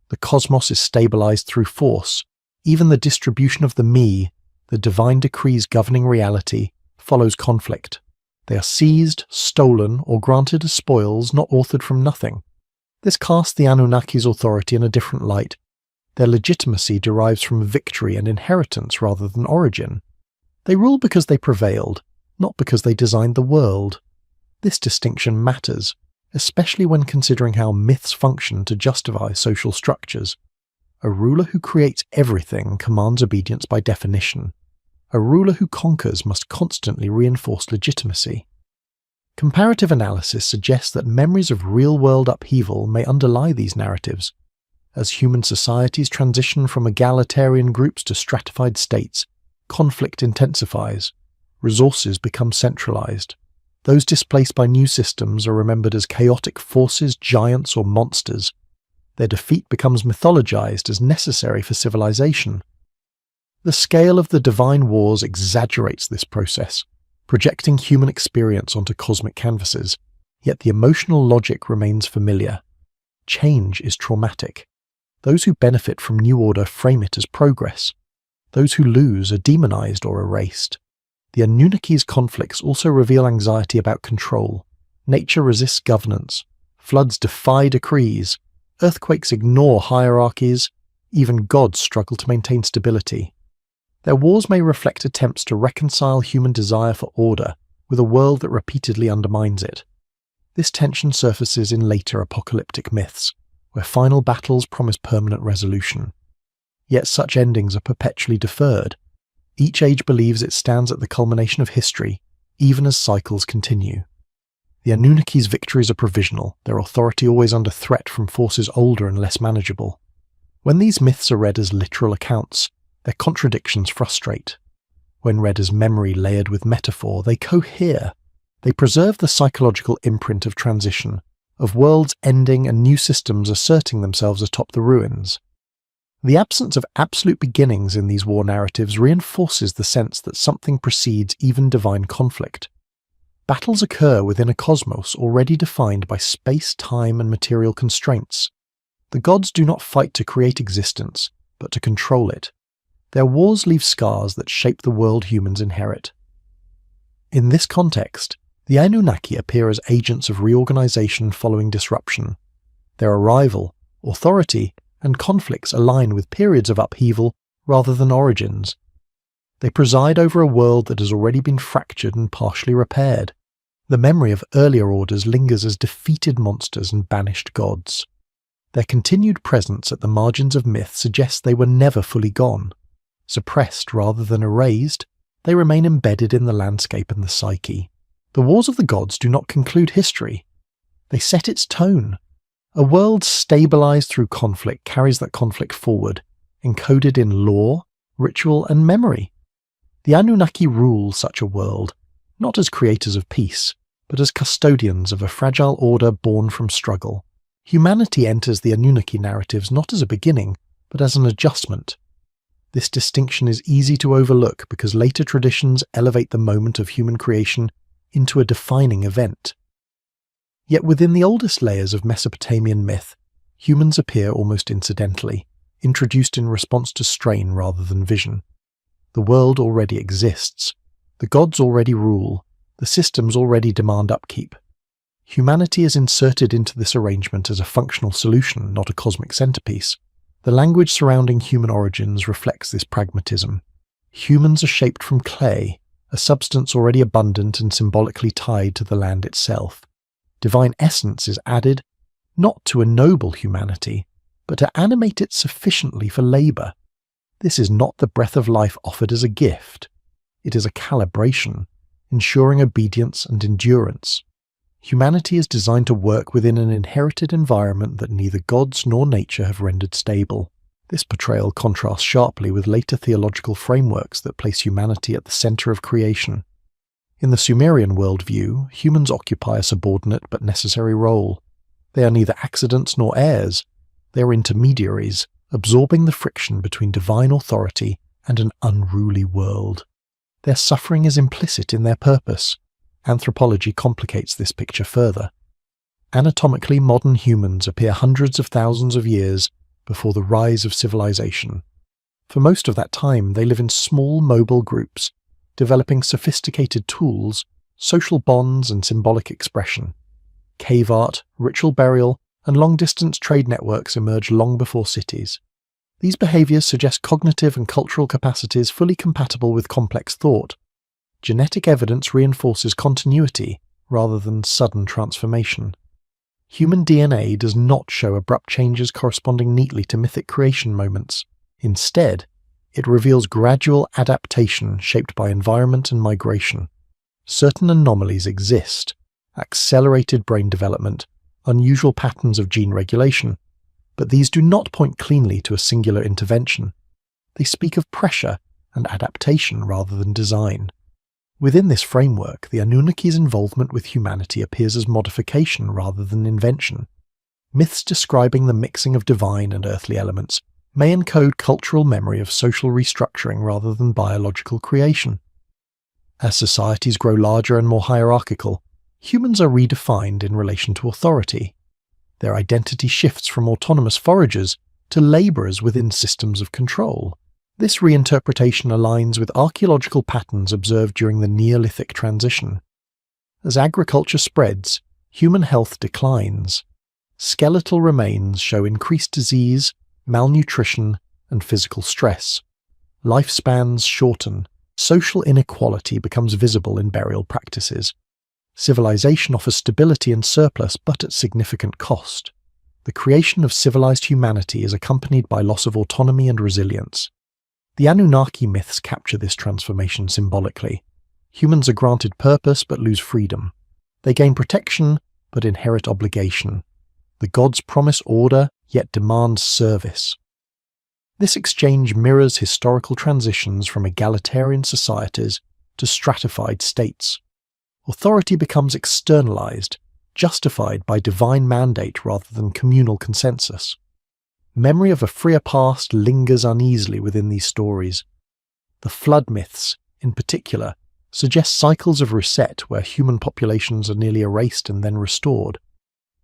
The cosmos is stabilized through force. Even the distribution of the me, the divine decrees governing reality, follows conflict. They are seized, stolen, or granted as spoils not authored from nothing. This casts the Anunnaki's authority in a different light. Their legitimacy derives from victory and inheritance rather than origin. They rule because they prevailed, not because they designed the world. This distinction matters, especially when considering how myths function to justify social structures. A ruler who creates everything commands obedience by definition. A ruler who conquers must constantly reinforce legitimacy. Comparative analysis suggests that memories of real-world upheaval may underlie these narratives. As human societies transition from egalitarian groups to stratified states, conflict intensifies. Resources become centralized. Those displaced by new systems are remembered as chaotic forces, giants, or monsters. Their defeat becomes mythologized as necessary for civilization. The scale of the divine wars exaggerates this process, projecting human experience onto cosmic canvases, yet the emotional logic remains familiar. Change is traumatic. Those who benefit from new order frame it as progress. Those who lose are demonized or erased. The Anunnaki's conflicts also reveal anxiety about control. Nature resists governance. Floods defy decrees. Earthquakes ignore hierarchies. Even gods struggle to maintain stability. Their wars may reflect attempts to reconcile human desire for order with a world that repeatedly undermines it. This tension surfaces in later apocalyptic myths, where final battles promise permanent resolution. Yet such endings are perpetually deferred. Each age believes it stands at the culmination of history, even as cycles continue. The Anunnaki's victories are provisional, their authority always under threat from forces older and less manageable. When these myths are read as literal accounts, their contradictions frustrate. When read as memory layered with metaphor, they cohere. They preserve the psychological imprint of transition, of worlds ending and new systems asserting themselves atop the ruins. The absence of absolute beginnings in these war narratives reinforces the sense that something precedes even divine conflict. Battles occur within a cosmos already defined by space, time, and material constraints. The gods do not fight to create existence, but to control it. Their wars leave scars that shape the world humans inherit. In this context, the Anunnaki appear as agents of reorganization following disruption. Their arrival, authority, and conflicts align with periods of upheaval rather than origins. They preside over a world that has already been fractured and partially repaired. The memory of earlier orders lingers as defeated monsters and banished gods. Their continued presence at the margins of myth suggests they were never fully gone. Suppressed rather than erased, they remain embedded in the landscape and the psyche. The wars of the gods do not conclude history. They set its tone. A world stabilized through conflict carries that conflict forward, encoded in lore, ritual, and memory. The Anunnaki rule such a world, not as creators of peace, but as custodians of a fragile order born from struggle. Humanity enters the Anunnaki narratives not as a beginning, but as an adjustment. This distinction is easy to overlook because later traditions elevate the moment of human creation into a defining event. Yet within the oldest layers of Mesopotamian myth, humans appear almost incidentally, introduced in response to strain rather than vision. The world already exists. The gods already rule. The systems already demand upkeep. Humanity is inserted into this arrangement as a functional solution, not a cosmic centerpiece. The language surrounding human origins reflects this pragmatism. Humans are shaped from clay, a substance already abundant and symbolically tied to the land itself. Divine essence is added, not to ennoble humanity, but to animate it sufficiently for labor. This is not the breath of life offered as a gift. It is a calibration, ensuring obedience and endurance. Humanity is designed to work within an inherited environment that neither gods nor nature have rendered stable. This portrayal contrasts sharply with later theological frameworks that place humanity at the center of creation. In the Sumerian worldview, humans occupy a subordinate but necessary role. They are neither accidents nor heirs. They are intermediaries, absorbing the friction between divine authority and an unruly world. Their suffering is implicit in their purpose. Anthropology complicates this picture further. Anatomically, modern humans appear hundreds of thousands of years before the rise of civilization. For most of that time, they live in small, mobile groups, developing sophisticated tools, social bonds, and symbolic expression. Cave art, ritual burial, and long-distance trade networks emerge long before cities. These behaviors suggest cognitive and cultural capacities fully compatible with complex thought. Genetic evidence reinforces continuity rather than sudden transformation. Human DNA does not show abrupt changes corresponding neatly to mythic creation moments. Instead, it reveals gradual adaptation shaped by environment and migration. Certain anomalies exist: accelerated brain development, unusual patterns of gene regulation, but these do not point cleanly to a singular intervention. They speak of pressure and adaptation rather than design. Within this framework, the Anunnaki's involvement with humanity appears as modification rather than invention. Myths describing the mixing of divine and earthly elements may encode cultural memory of social restructuring rather than biological creation. As societies grow larger and more hierarchical, humans are redefined in relation to authority. Their identity shifts from autonomous foragers to laborers within systems of control. This reinterpretation aligns with archaeological patterns observed during the Neolithic transition. As agriculture spreads, human health declines. Skeletal remains show increased disease, malnutrition, and physical stress. Lifespans shorten. Social inequality becomes visible in burial practices. Civilization offers stability and surplus, but at significant cost. The creation of civilized humanity is accompanied by loss of autonomy and resilience. The Anunnaki myths capture this transformation symbolically. Humans are granted purpose but lose freedom. They gain protection but inherit obligation. The gods promise order yet demand service. This exchange mirrors historical transitions from egalitarian societies to stratified states. Authority becomes externalized, justified by divine mandate rather than communal consensus. Memory of a freer past lingers uneasily within these stories. The flood myths, in particular, suggest cycles of reset where human populations are nearly erased and then restored.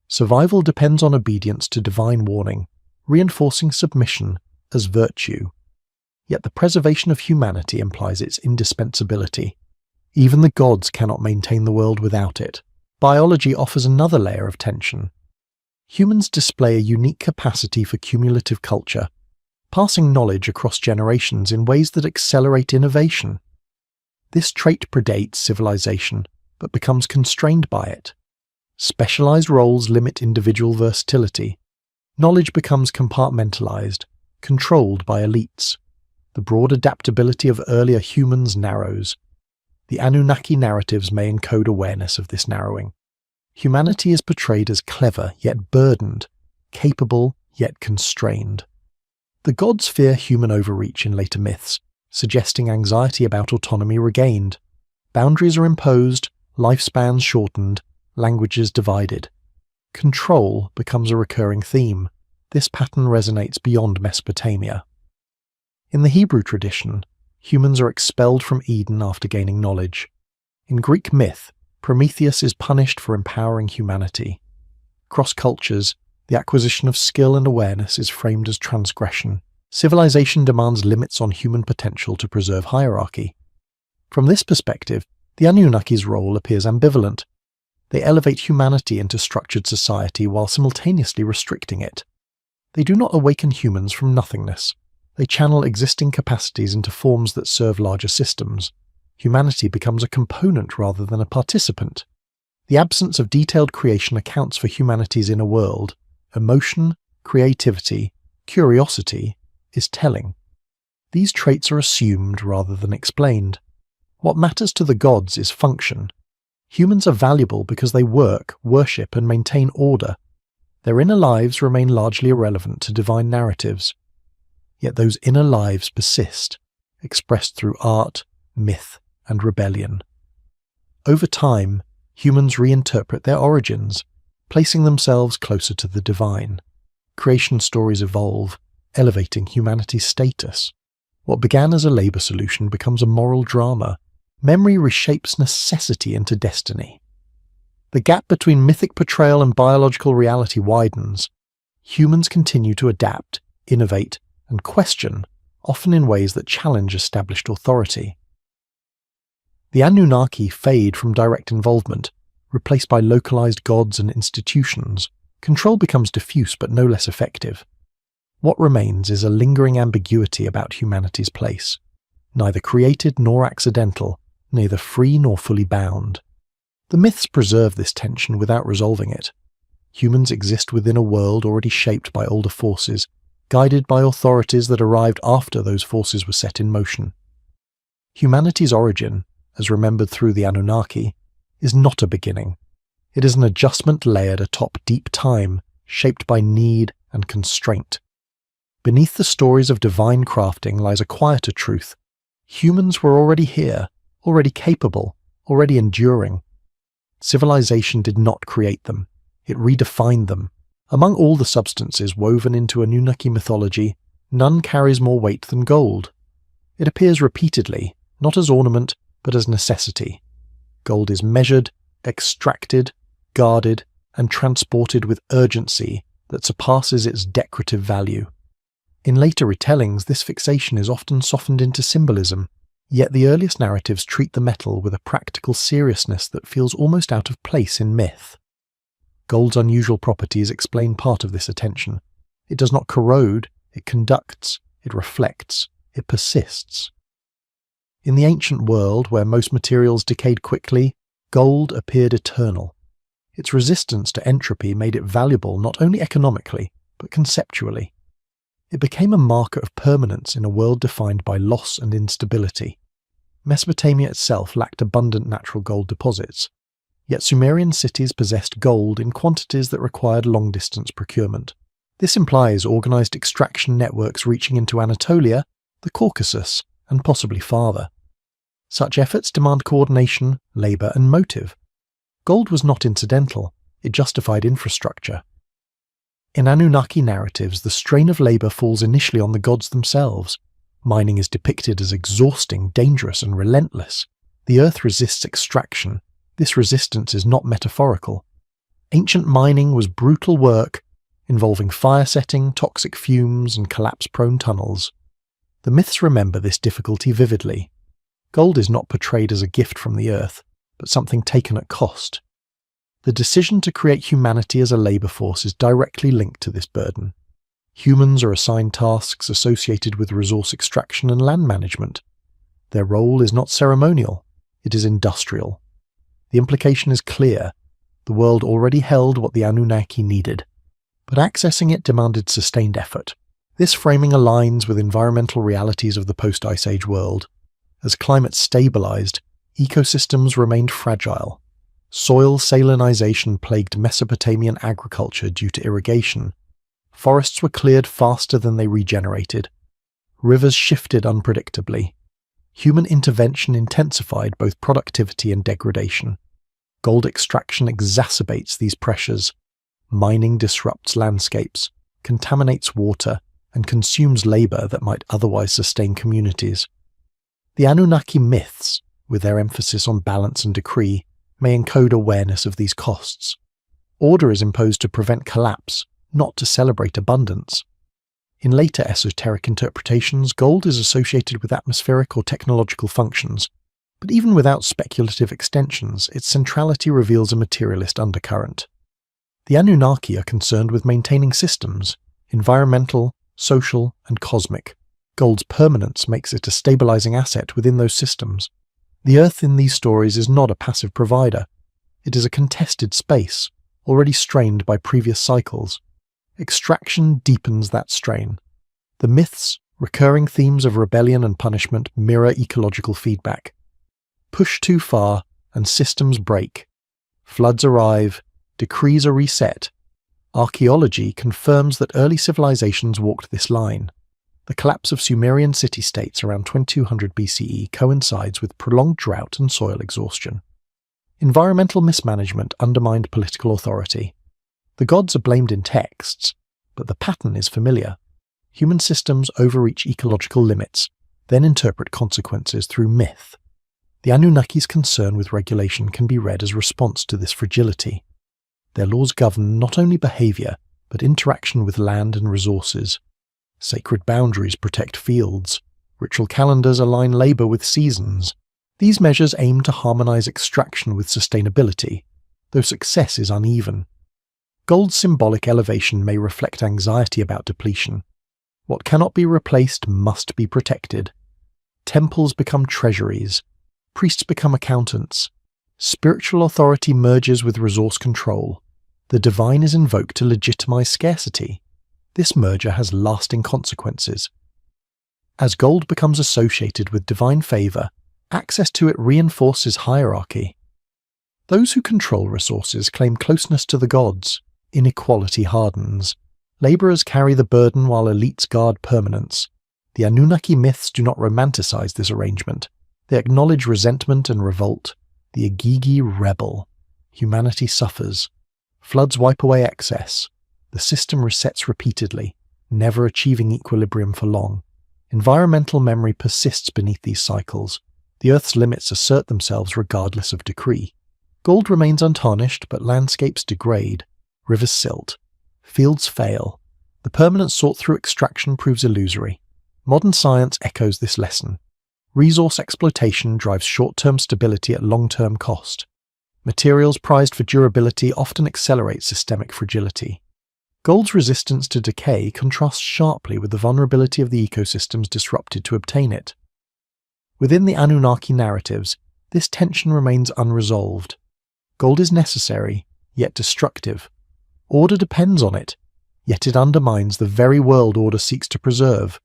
Survival depends on obedience to divine warning, reinforcing submission as virtue. Yet the preservation of humanity implies its indispensability. Even the gods cannot maintain the world without it. Biology offers another layer of tension. Humans display a unique capacity for cumulative culture, passing knowledge across generations in ways that accelerate innovation. This trait predates civilization, but becomes constrained by it. Specialized roles limit individual versatility. Knowledge becomes compartmentalized, controlled by elites. The broad adaptability of earlier humans narrows. The Anunnaki narratives may encode awareness of this narrowing. Humanity is portrayed as clever yet burdened, capable yet constrained. The gods fear human overreach in later myths, suggesting anxiety about autonomy regained. Boundaries are imposed, lifespans shortened, languages divided. Control becomes a recurring theme. This pattern resonates beyond Mesopotamia. In the Hebrew tradition, humans are expelled from Eden after gaining knowledge. In Greek myth, Prometheus is punished for empowering humanity. Across cultures, the acquisition of skill and awareness is framed as transgression. Civilization demands limits on human potential to preserve hierarchy. From this perspective, the Anunnaki's role appears ambivalent. They elevate humanity into structured society while simultaneously restricting it. They do not awaken humans from nothingness. They channel existing capacities into forms that serve larger systems. Humanity becomes a component rather than a participant. The absence of detailed creation accounts for humanity's inner world. Emotion, creativity, curiosity is telling. These traits are assumed rather than explained. What matters to the gods is function. Humans are valuable because they work, worship, and maintain order. Their inner lives remain largely irrelevant to divine narratives. Yet those inner lives persist, expressed through art, myth, and rebellion. Over time, humans reinterpret their origins, placing themselves closer to the divine. Creation stories evolve, elevating humanity's status. What began as a labor solution becomes a moral drama. Memory reshapes necessity into destiny. The gap between mythic portrayal and biological reality widens. Humans continue to adapt, innovate, and question, often in ways that challenge established authority. The Anunnaki fade from direct involvement, replaced by localized gods and institutions. Control becomes diffuse but no less effective. What remains is a lingering ambiguity about humanity's place, neither created nor accidental, neither free nor fully bound. The myths preserve this tension without resolving it. Humans exist within a world already shaped by older forces, guided by authorities that arrived after those forces were set in motion. Humanity's origin, as remembered through the Anunnaki, is not a beginning. It is an adjustment layered atop deep time, shaped by need and constraint. Beneath the stories of divine crafting lies a quieter truth. Humans were already here, already capable, already enduring. Civilization did not create them. It redefined them. Among all the substances woven into Anunnaki mythology, none carries more weight than gold. It appears repeatedly, not as ornament, but as necessity. Gold is measured, extracted, guarded, and transported with urgency that surpasses its decorative value. In later retellings, this fixation is often softened into symbolism, yet the earliest narratives treat the metal with a practical seriousness that feels almost out of place in myth. Gold's unusual properties explain part of this attention. It does not corrode, it conducts, it reflects, it persists. In the ancient world, where most materials decayed quickly, gold appeared eternal. Its resistance to entropy made it valuable not only economically, but conceptually. It became a marker of permanence in a world defined by loss and instability. Mesopotamia itself lacked abundant natural gold deposits, yet Sumerian cities possessed gold in quantities that required long-distance procurement. This implies organized extraction networks reaching into Anatolia, the Caucasus, and possibly farther. Such efforts demand coordination, labor, and motive. Gold was not incidental, it justified infrastructure. In Anunnaki narratives, the strain of labor falls initially on the gods themselves. Mining is depicted as exhausting, dangerous, and relentless. The earth resists extraction. This resistance is not metaphorical. Ancient mining was brutal work, involving fire setting, toxic fumes, and collapse-prone tunnels. The myths remember this difficulty vividly. Gold is not portrayed as a gift from the earth, but something taken at cost. The decision to create humanity as a labor force is directly linked to this burden. Humans are assigned tasks associated with resource extraction and land management. Their role is not ceremonial, it is industrial. The implication is clear. The world already held what the Anunnaki needed, but accessing it demanded sustained effort. This framing aligns with environmental realities of the post-Ice Age world. As climate stabilized, ecosystems remained fragile. Soil salinization plagued Mesopotamian agriculture due to irrigation. Forests were cleared faster than they regenerated. Rivers shifted unpredictably. Human intervention intensified both productivity and degradation. Gold extraction exacerbates these pressures. Mining disrupts landscapes, contaminates water, and consumes labor that might otherwise sustain communities. The Anunnaki myths, with their emphasis on balance and decree, may encode awareness of these costs. Order is imposed to prevent collapse, not to celebrate abundance. In later esoteric interpretations, gold is associated with atmospheric or technological functions, but even without speculative extensions, its centrality reveals a materialist undercurrent. The Anunnaki are concerned with maintaining systems, environmental, social, and cosmic. Gold's permanence makes it a stabilizing asset within those systems. The Earth in these stories is not a passive provider. It is a contested space, already strained by previous cycles. Extraction deepens that strain. The myths, recurring themes of rebellion and punishment, mirror ecological feedback. Push too far, and systems break. Floods arrive, decrees are reset. Archaeology confirms that early civilizations walked this line. The collapse of Sumerian city-states around 2200 BCE coincides with prolonged drought and soil exhaustion. Environmental mismanagement undermined political authority. The gods are blamed in texts, but the pattern is familiar. Human systems overreach ecological limits, then interpret consequences through myth. The Anunnaki's concern with regulation can be read as response to this fragility. Their laws govern not only behavior, but interaction with land and resources. Sacred boundaries protect fields. Ritual calendars align labor with seasons. These measures aim to harmonize extraction with sustainability, though success is uneven. Gold's symbolic elevation may reflect anxiety about depletion. What cannot be replaced must be protected. Temples become treasuries. Priests become accountants. Spiritual authority merges with resource control. The divine is invoked to legitimize scarcity. This merger has lasting consequences. As gold becomes associated with divine favor, access to it reinforces hierarchy. Those who control resources claim closeness to the gods. Inequality hardens. Laborers carry the burden while elites guard permanence. The Anunnaki myths do not romanticize this arrangement. They acknowledge resentment and revolt. The Igigi rebel. Humanity suffers. Floods wipe away excess. The system resets repeatedly, never achieving equilibrium for long. Environmental memory persists beneath these cycles. The Earth's limits assert themselves regardless of decree. Gold remains untarnished, but landscapes degrade. Rivers silt. Fields fail. The permanence sought through extraction proves illusory. Modern science echoes this lesson. Resource exploitation drives short-term stability at long-term cost. Materials prized for durability often accelerate systemic fragility. Gold's resistance to decay contrasts sharply with the vulnerability of the ecosystems disrupted to obtain it. Within the Anunnaki narratives, this tension remains unresolved. Gold is necessary, yet destructive. Order depends on it, yet it undermines the very world order seeks to preserve.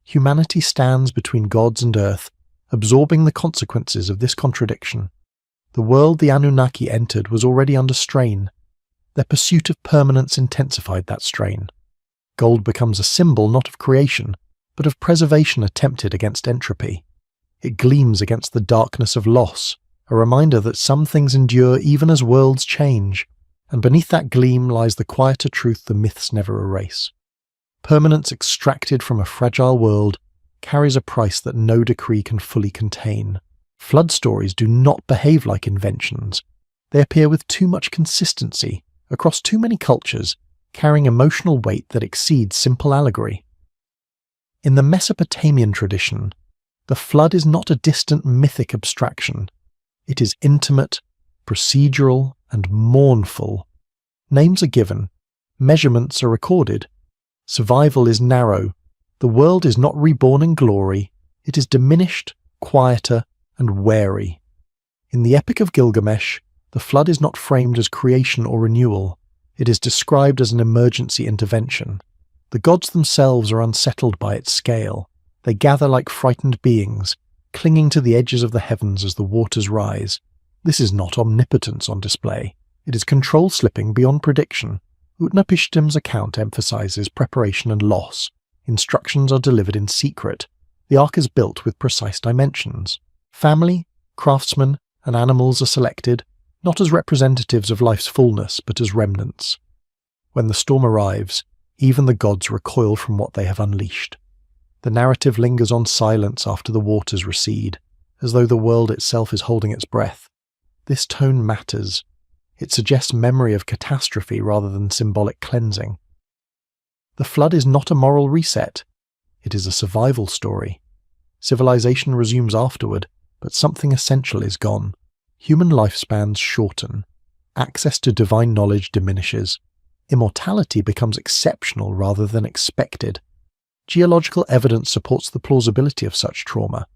Humanity stands between gods and earth, absorbing the consequences of this contradiction. The world the Anunnaki entered was already under strain. Their pursuit of permanence intensified that strain. Gold becomes a symbol not of creation, but of preservation attempted against entropy. It gleams against the darkness of loss, a reminder that some things endure even as worlds change, and beneath that gleam lies the quieter truth the myths never erase. Permanence extracted from a fragile world carries a price that no decree can fully contain. Flood stories do not behave like inventions. They appear with too much consistency, across too many cultures, carrying emotional weight that exceeds simple allegory. In the Mesopotamian tradition, the flood is not a distant mythic abstraction. It is intimate, procedural and mournful. Names are given, measurements are recorded. Survival is narrow. The world is not reborn in glory, it is diminished, quieter, and wary. In the Epic of Gilgamesh, the flood is not framed as creation or renewal, it is described as an emergency intervention. The gods themselves are unsettled by its scale. They gather like frightened beings, clinging to the edges of the heavens as the waters rise. This is not omnipotence on display. It is control slipping beyond prediction. Utnapishtim's account emphasizes preparation and loss. Instructions are delivered in secret. The ark is built with precise dimensions. Family, craftsmen, and animals are selected, not as representatives of life's fullness, but as remnants. When the storm arrives, even the gods recoil from what they have unleashed. The narrative lingers on silence after the waters recede, as though the world itself is holding its breath. This tone matters. It suggests memory of catastrophe rather than symbolic cleansing. The flood is not a moral reset. It is a survival story. Civilization resumes afterward, but something essential is gone. Human lifespans shorten. Access to divine knowledge diminishes. Immortality becomes exceptional rather than expected. Geological evidence supports the plausibility of such trauma.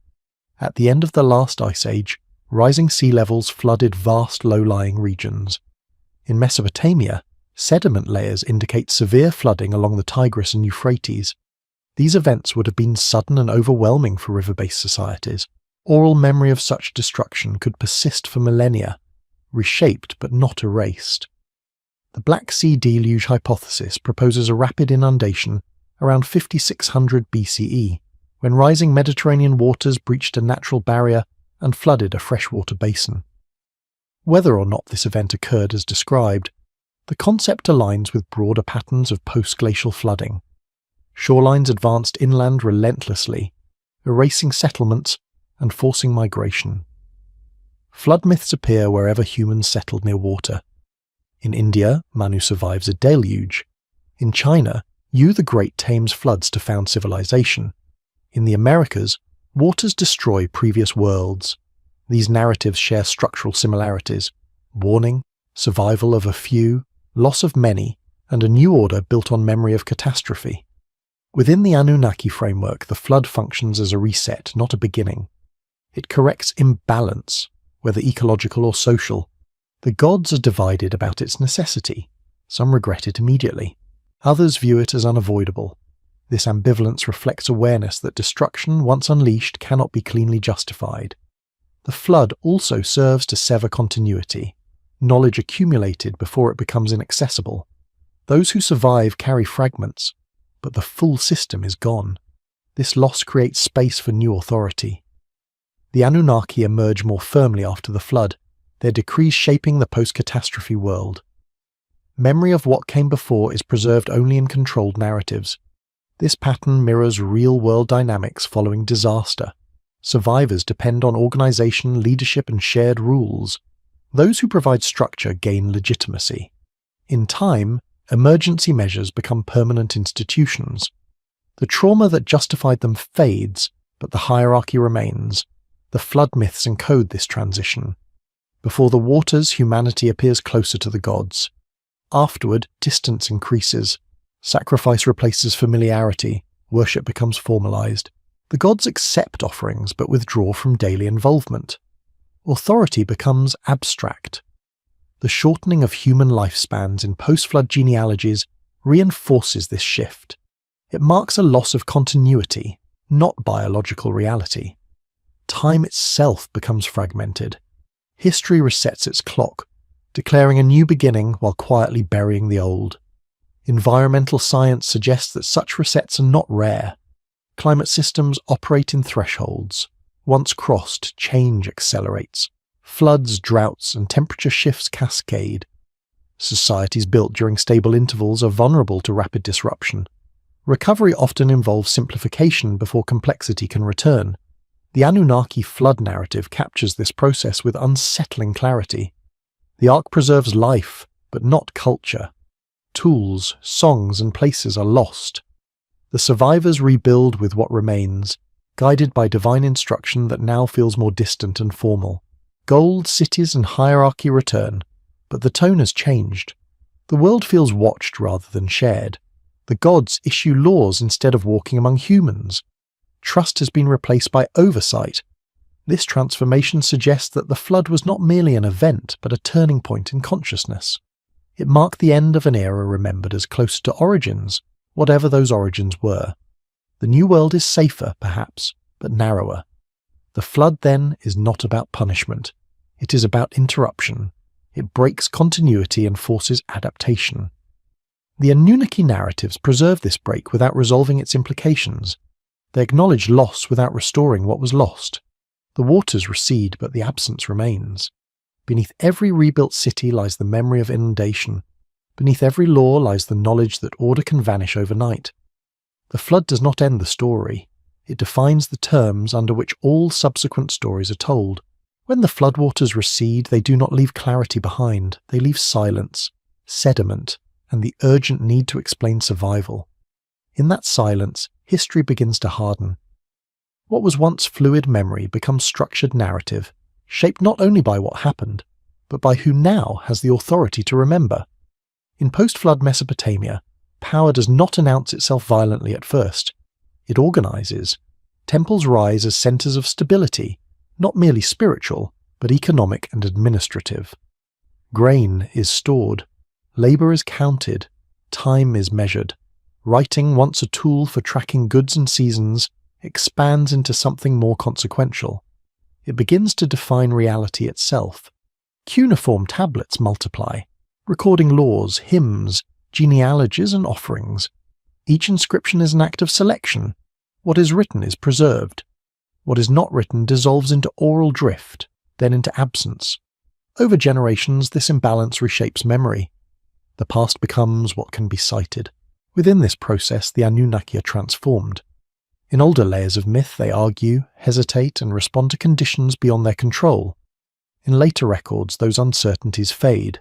At the end of the last ice age, rising sea levels flooded vast low-lying regions. In Mesopotamia, sediment layers indicate severe flooding along the Tigris and Euphrates. These events would have been sudden and overwhelming for river-based societies. Oral memory of such destruction could persist for millennia, reshaped but not erased. The Black Sea deluge hypothesis proposes a rapid inundation around 5600 BCE, when rising Mediterranean waters breached a natural barrier and flooded a freshwater basin. Whether or not this event occurred as described, the concept aligns with broader patterns of post-glacial flooding. Shorelines advanced inland relentlessly, erasing settlements and forcing migration. Flood myths appear wherever humans settled near water. In India, Manu survives a deluge. In China, Yu the Great tames floods to found civilization. In the Americas, waters destroy previous worlds. These narratives share structural similarities: warning, survival of a few, loss of many, and a new order built on memory of catastrophe. Within the Anunnaki framework, the flood functions as a reset, not a beginning. It corrects imbalance, whether ecological or social. The gods are divided about its necessity. Some regret it immediately. Others view it as unavoidable. This ambivalence reflects awareness that destruction, once unleashed, cannot be cleanly justified. The flood also serves to sever continuity, knowledge accumulated before it becomes inaccessible. Those who survive carry fragments, but the full system is gone. This loss creates space for new authority. The Anunnaki emerge more firmly after the flood, their decrees shaping the post-catastrophe world. Memory of what came before is preserved only in controlled narratives. This pattern mirrors real-world dynamics following disaster. Survivors depend on organization, leadership, and shared rules. Those who provide structure gain legitimacy. In time, emergency measures become permanent institutions. The trauma that justified them fades, but the hierarchy remains. The flood myths encode this transition. Before the waters, humanity appears closer to the gods. Afterward, distance increases. Sacrifice replaces familiarity. Worship becomes formalized. The gods accept offerings but withdraw from daily involvement. Authority becomes abstract. The shortening of human lifespans in post-flood genealogies reinforces this shift. It marks a loss of continuity, not biological reality. Time itself becomes fragmented. History resets its clock, declaring a new beginning while quietly burying the old. Environmental science suggests that such resets are not rare. Climate systems operate in thresholds. Once crossed, change accelerates. Floods, droughts, and temperature shifts cascade. Societies built during stable intervals are vulnerable to rapid disruption. Recovery often involves simplification before complexity can return. The Anunnaki flood narrative captures this process with unsettling clarity. The Ark preserves life, but not culture. Tools, songs, and places are lost. The survivors rebuild with what remains, guided by divine instruction that now feels more distant and formal. Gold, cities, and hierarchy return, but the tone has changed. The world feels watched rather than shared. The gods issue laws instead of walking among humans. Trust has been replaced by oversight. This transformation suggests that the flood was not merely an event, but a turning point in consciousness. It marked the end of an era remembered as close to origins, whatever those origins were. The new world is safer, perhaps, but narrower. The flood, then, is not about punishment. It is about interruption. It breaks continuity and forces adaptation. The Anunnaki narratives preserve this break without resolving its implications. They acknowledge loss without restoring what was lost. The waters recede, but the absence remains. Beneath every rebuilt city lies the memory of inundation. Beneath every law lies the knowledge that order can vanish overnight. The flood does not end the story. It defines the terms under which all subsequent stories are told. When the floodwaters recede, they do not leave clarity behind. They leave silence, sediment, and the urgent need to explain survival. In that silence, history begins to harden. What was once fluid memory becomes structured narrative, shaped not only by what happened, but by who now has the authority to remember. In post-flood Mesopotamia, power does not announce itself violently at first. It organizes. Temples rise as centers of stability, not merely spiritual, but economic and administrative. Grain is stored. Labor is counted. Time is measured. Writing, once a tool for tracking goods and seasons, expands into something more consequential. It begins to define reality itself. Cuneiform tablets multiply, recording laws, hymns, genealogies, and offerings. Each inscription is an act of selection. What is written is preserved. What is not written dissolves into oral drift, then into absence. Over generations, this imbalance reshapes memory. The past becomes what can be cited. Within this process, the Anunnaki are transformed. In older layers of myth, they argue, hesitate, and respond to conditions beyond their control. In later records, those uncertainties fade.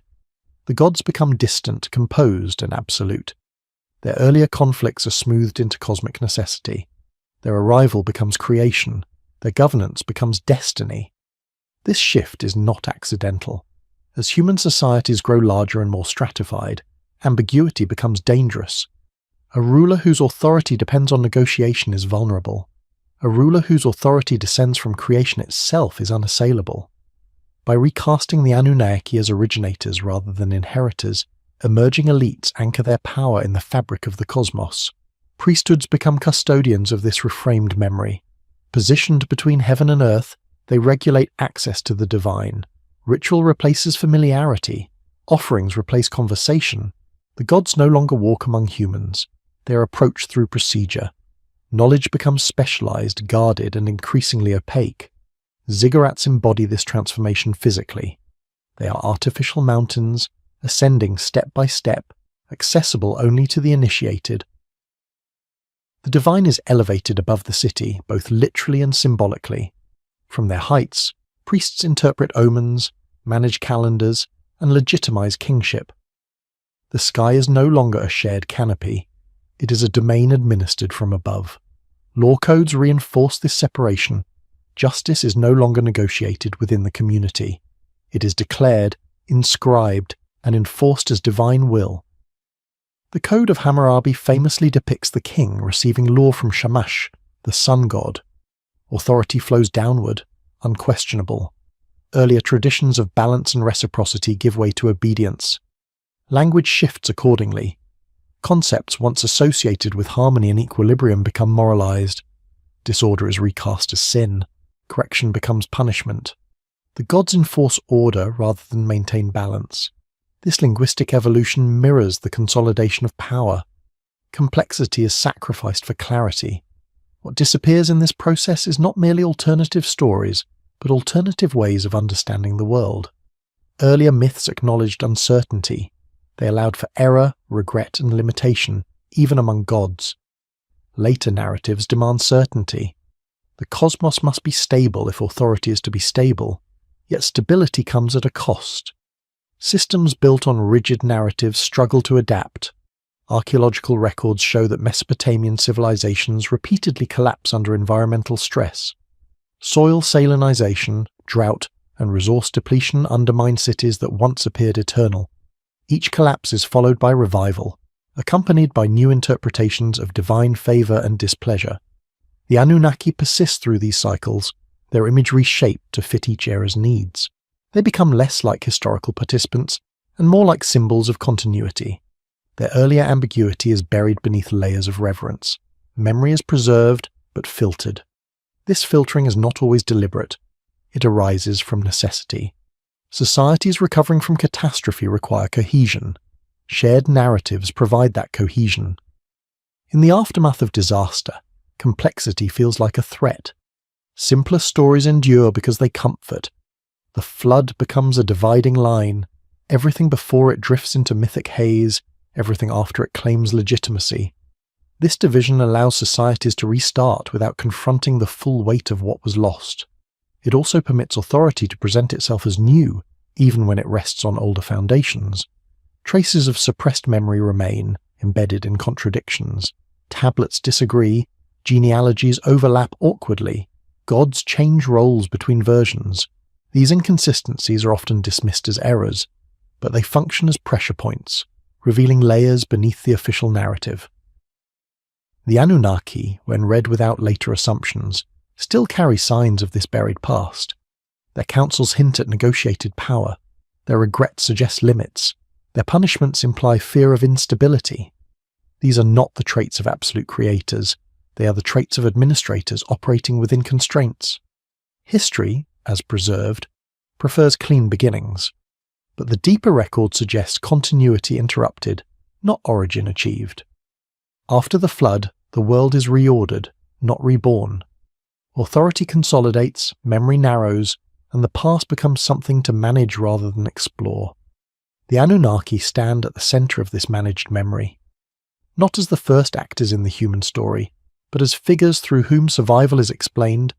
The gods become distant, composed, and absolute. Their earlier conflicts are smoothed into cosmic necessity. Their arrival becomes creation. Their governance becomes destiny. This shift is not accidental. As human societies grow larger and more stratified, ambiguity becomes dangerous. A ruler whose authority depends on negotiation is vulnerable. A ruler whose authority descends from creation itself is unassailable. By recasting the Anunnaki as originators rather than inheritors, emerging elites anchor their power in the fabric of the cosmos. Priesthoods become custodians of this reframed memory. Positioned between heaven and earth, they regulate access to the divine. Ritual replaces familiarity. Offerings replace conversation. The gods no longer walk among humans. They are approached through procedure. Knowledge becomes specialized, guarded, and increasingly opaque. Ziggurats embody this transformation physically. They are artificial mountains, ascending step by step, accessible only to the initiated. The divine is elevated above the city, both literally and symbolically. From their heights, priests interpret omens, manage calendars, and legitimize kingship. The sky is no longer a shared canopy. It is a domain administered from above. Law codes reinforce this separation. Justice is no longer negotiated within the community. It is declared, inscribed, and enforced as divine will. The Code of Hammurabi famously depicts the king receiving law from Shamash, the sun god. Authority flows downward, unquestionable. Earlier traditions of balance and reciprocity give way to obedience. Language shifts accordingly. Concepts once associated with harmony and equilibrium become moralized. Disorder is recast as sin. Correction becomes punishment. The gods enforce order rather than maintain balance. This linguistic evolution mirrors the consolidation of power. Complexity is sacrificed for clarity. What disappears in this process is not merely alternative stories, but alternative ways of understanding the world. Earlier myths acknowledged uncertainty. They allowed for error, regret, and limitation, even among gods. Later narratives demand certainty. The cosmos must be stable if authority is to be stable, yet stability comes at a cost. Systems built on rigid narratives struggle to adapt. Archaeological records show that Mesopotamian civilizations repeatedly collapse under environmental stress. Soil salinization, drought, and resource depletion undermine cities that once appeared eternal. Each collapse is followed by revival, accompanied by new interpretations of divine favor and displeasure. The Anunnaki persist through these cycles, their imagery shaped to fit each era's needs. They become less like historical participants and more like symbols of continuity. Their earlier ambiguity is buried beneath layers of reverence. Memory is preserved, but filtered. This filtering is not always deliberate. It arises from necessity. Societies recovering from catastrophe require cohesion. Shared narratives provide that cohesion. In the aftermath of disaster, complexity feels like a threat. Simpler stories endure because they comfort. The flood becomes a dividing line. Everything before it drifts into mythic haze, everything after it claims legitimacy. This division allows societies to restart without confronting the full weight of what was lost. It also permits authority to present itself as new, even when it rests on older foundations. Traces of suppressed memory remain, embedded in contradictions. Tablets disagree, genealogies overlap awkwardly, gods change roles between versions. These inconsistencies are often dismissed as errors, but they function as pressure points, revealing layers beneath the official narrative. The Anunnaki, when read without later assumptions, still carry signs of this buried past. Their counsels hint at negotiated power. Their regrets suggest limits. Their punishments imply fear of instability. These are not the traits of absolute creators. They are the traits of administrators operating within constraints. History, as preserved, prefers clean beginnings. But the deeper record suggests continuity interrupted, not origin achieved. After the flood, the world is reordered, not reborn. Authority consolidates, memory narrows, and the past becomes something to manage rather than explore. The Anunnaki stand at the center of this managed memory. Not as the first actors in the human story, but as figures through whom survival is explained,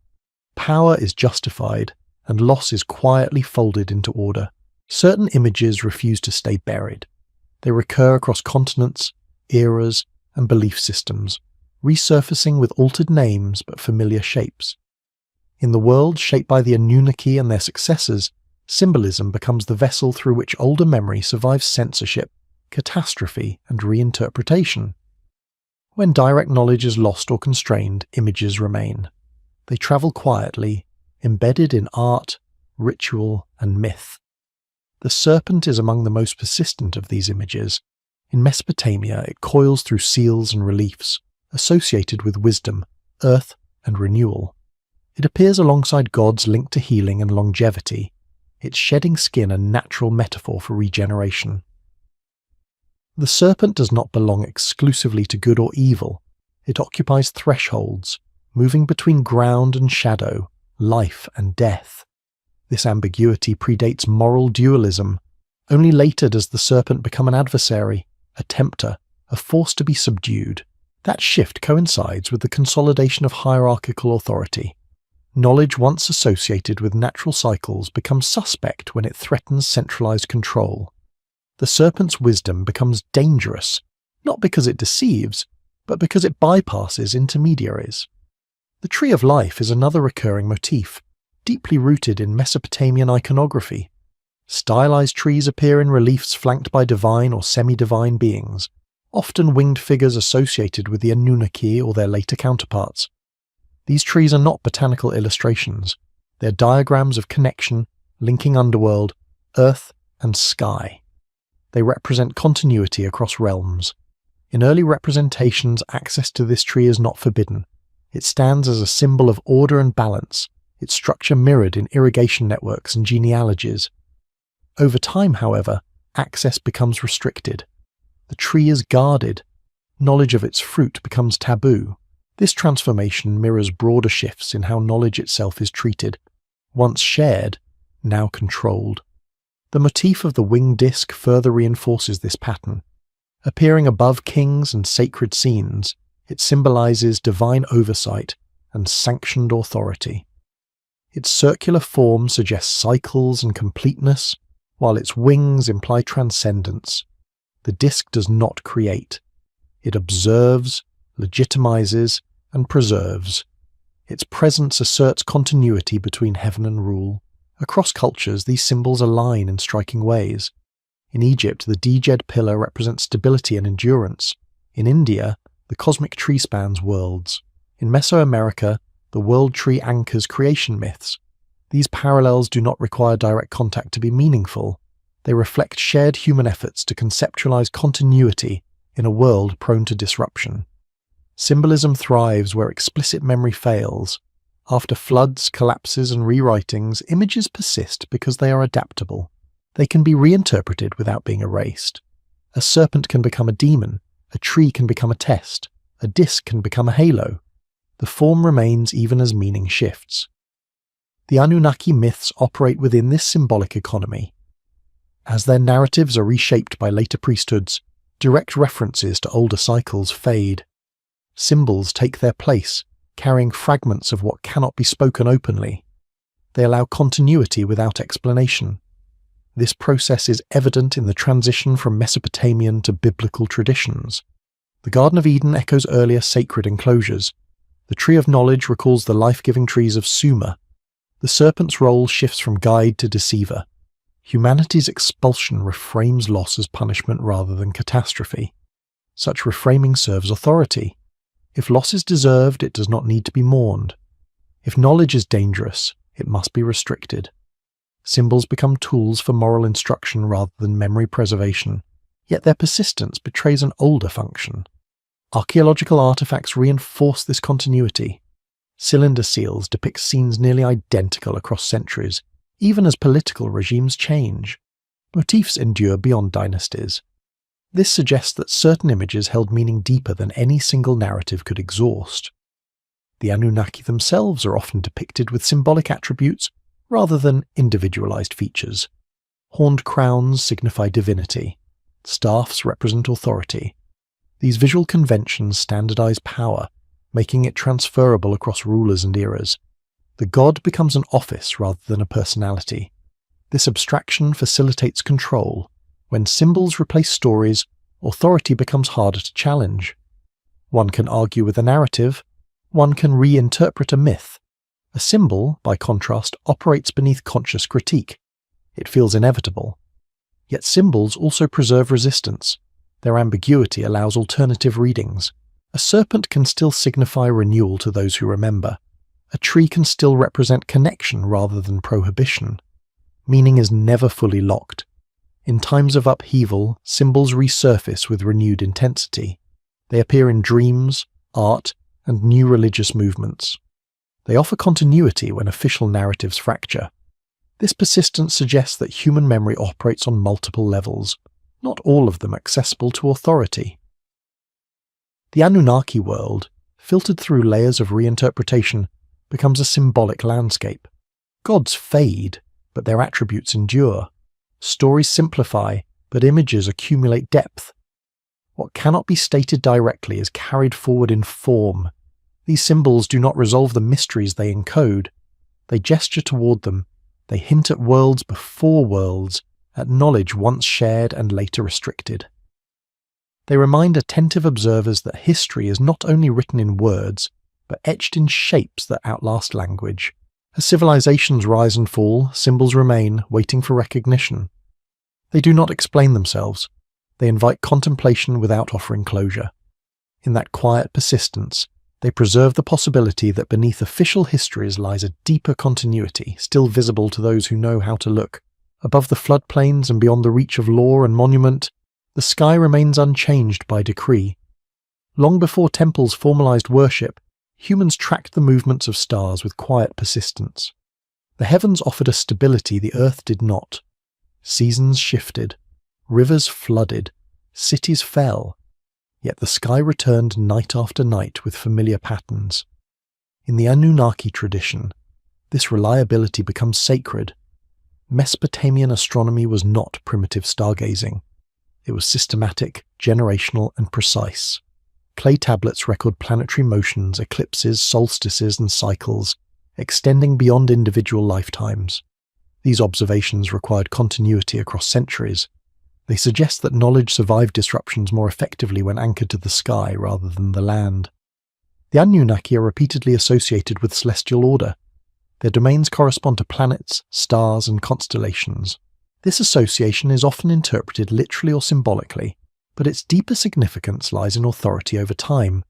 power is justified, and loss is quietly folded into order. Certain images refuse to stay buried. They recur across continents, eras, and belief systems, resurfacing with altered names but familiar shapes. In the world shaped by the Anunnaki and their successors, symbolism becomes the vessel through which older memory survives censorship, catastrophe, and reinterpretation. When direct knowledge is lost or constrained, images remain. They travel quietly, embedded in art, ritual, and myth. The serpent is among the most persistent of these images. In Mesopotamia, it coils through seals and reliefs, associated with wisdom, earth, and renewal. It appears alongside gods linked to healing and longevity, its shedding skin a natural metaphor for regeneration. The serpent does not belong exclusively to good or evil. It occupies thresholds, moving between ground and shadow, life and death. This ambiguity predates moral dualism. Only later does the serpent become an adversary, a tempter, a force to be subdued. That shift coincides with the consolidation of hierarchical authority. Knowledge once associated with natural cycles becomes suspect when it threatens centralized control. The serpent's wisdom becomes dangerous, not because it deceives, but because it bypasses intermediaries. The tree of life is another recurring motif, deeply rooted in Mesopotamian iconography. Stylized trees appear in reliefs flanked by divine or semi-divine beings, often winged figures associated with the Anunnaki or their later counterparts. These trees are not botanical illustrations. They're diagrams of connection, linking underworld, earth, and sky. They represent continuity across realms. In early representations, access to this tree is not forbidden. It stands as a symbol of order and balance, its structure mirrored in irrigation networks and genealogies. Over time, however, access becomes restricted. The tree is guarded. Knowledge of its fruit becomes taboo. This transformation mirrors broader shifts in how knowledge itself is treated. Once shared, now controlled. The motif of the winged disc further reinforces this pattern. Appearing above kings and sacred scenes, it symbolizes divine oversight and sanctioned authority. Its circular form suggests cycles and completeness, while its wings imply transcendence. The disc does not create. It observes, legitimizes, and preserves. Its presence asserts continuity between heaven and rule, Across cultures, these symbols align in striking ways. In Egypt, the Djed pillar represents stability and endurance. In India, the cosmic tree spans worlds. In Mesoamerica, the world tree anchors creation myths. These parallels do not require direct contact to be meaningful. They reflect shared human efforts to conceptualize continuity in a world prone to disruption. Symbolism thrives where explicit memory fails. After floods, collapses, and rewritings, images persist because they are adaptable. They can be reinterpreted without being erased. A serpent can become a demon, a tree can become a test, a disc can become a halo. The form remains even as meaning shifts. The Anunnaki myths operate within this symbolic economy. As their narratives are reshaped by later priesthoods, direct references to older cycles fade. Symbols take their place, carrying fragments of what cannot be spoken openly. They allow continuity without explanation. This process is evident in the transition from Mesopotamian to biblical traditions. The Garden of Eden echoes earlier sacred enclosures. The Tree of Knowledge recalls the life-giving trees of Sumer. The serpent's role shifts from guide to deceiver. Humanity's expulsion reframes loss as punishment rather than catastrophe. Such reframing serves authority. If loss is deserved, it does not need to be mourned. If knowledge is dangerous, it must be restricted. Symbols become tools for moral instruction rather than memory preservation, yet their persistence betrays an older function. Archaeological artifacts reinforce this continuity. Cylinder seals depict scenes nearly identical across centuries, even as political regimes change. Motifs endure beyond dynasties. This suggests that certain images held meaning deeper than any single narrative could exhaust. The Anunnaki themselves are often depicted with symbolic attributes rather than individualized features. Horned crowns signify divinity. Staffs represent authority. These visual conventions standardize power, making it transferable across rulers and eras. The god becomes an office rather than a personality. This abstraction facilitates control. When symbols replace stories, authority becomes harder to challenge. One can argue with a narrative. One can reinterpret a myth. A symbol, by contrast, operates beneath conscious critique. It feels inevitable. Yet symbols also preserve resistance. Their ambiguity allows alternative readings. A serpent can still signify renewal to those who remember. A tree can still represent connection rather than prohibition. Meaning is never fully locked. In times of upheaval, symbols resurface with renewed intensity. They appear in dreams, art, and new religious movements. They offer continuity when official narratives fracture. This persistence suggests that human memory operates on multiple levels, not all of them accessible to authority. The Anunnaki world, filtered through layers of reinterpretation, becomes a symbolic landscape. Gods fade, but their attributes endure. Stories simplify, but images accumulate depth. What cannot be stated directly is carried forward in form. These symbols do not resolve the mysteries they encode. They gesture toward them. They hint at worlds before worlds, at knowledge once shared and later restricted. They remind attentive observers that history is not only written in words, but etched in shapes that outlast language. As civilizations rise and fall, symbols remain, waiting for recognition. They do not explain themselves. They invite contemplation without offering closure. In that quiet persistence, they preserve the possibility that beneath official histories lies a deeper continuity, still visible to those who know how to look. Above the floodplains and beyond the reach of law and monument, the sky remains unchanged by decree. Long before temples formalized worship, humans tracked the movements of stars with quiet persistence. The heavens offered a stability the earth did not. Seasons shifted, rivers flooded, cities fell, yet the sky returned night after night with familiar patterns. In the Anunnaki tradition, this reliability becomes sacred. Mesopotamian astronomy was not primitive stargazing. It was systematic, generational, and precise. Clay tablets record planetary motions, eclipses, solstices, and cycles, extending beyond individual lifetimes. These observations required continuity across centuries. They suggest that knowledge survived disruptions more effectively when anchored to the sky rather than the land. The Anunnaki are repeatedly associated with celestial order. Their domains correspond to planets, stars, and constellations. This association is often interpreted literally or symbolically, but its deeper significance lies in authority over time.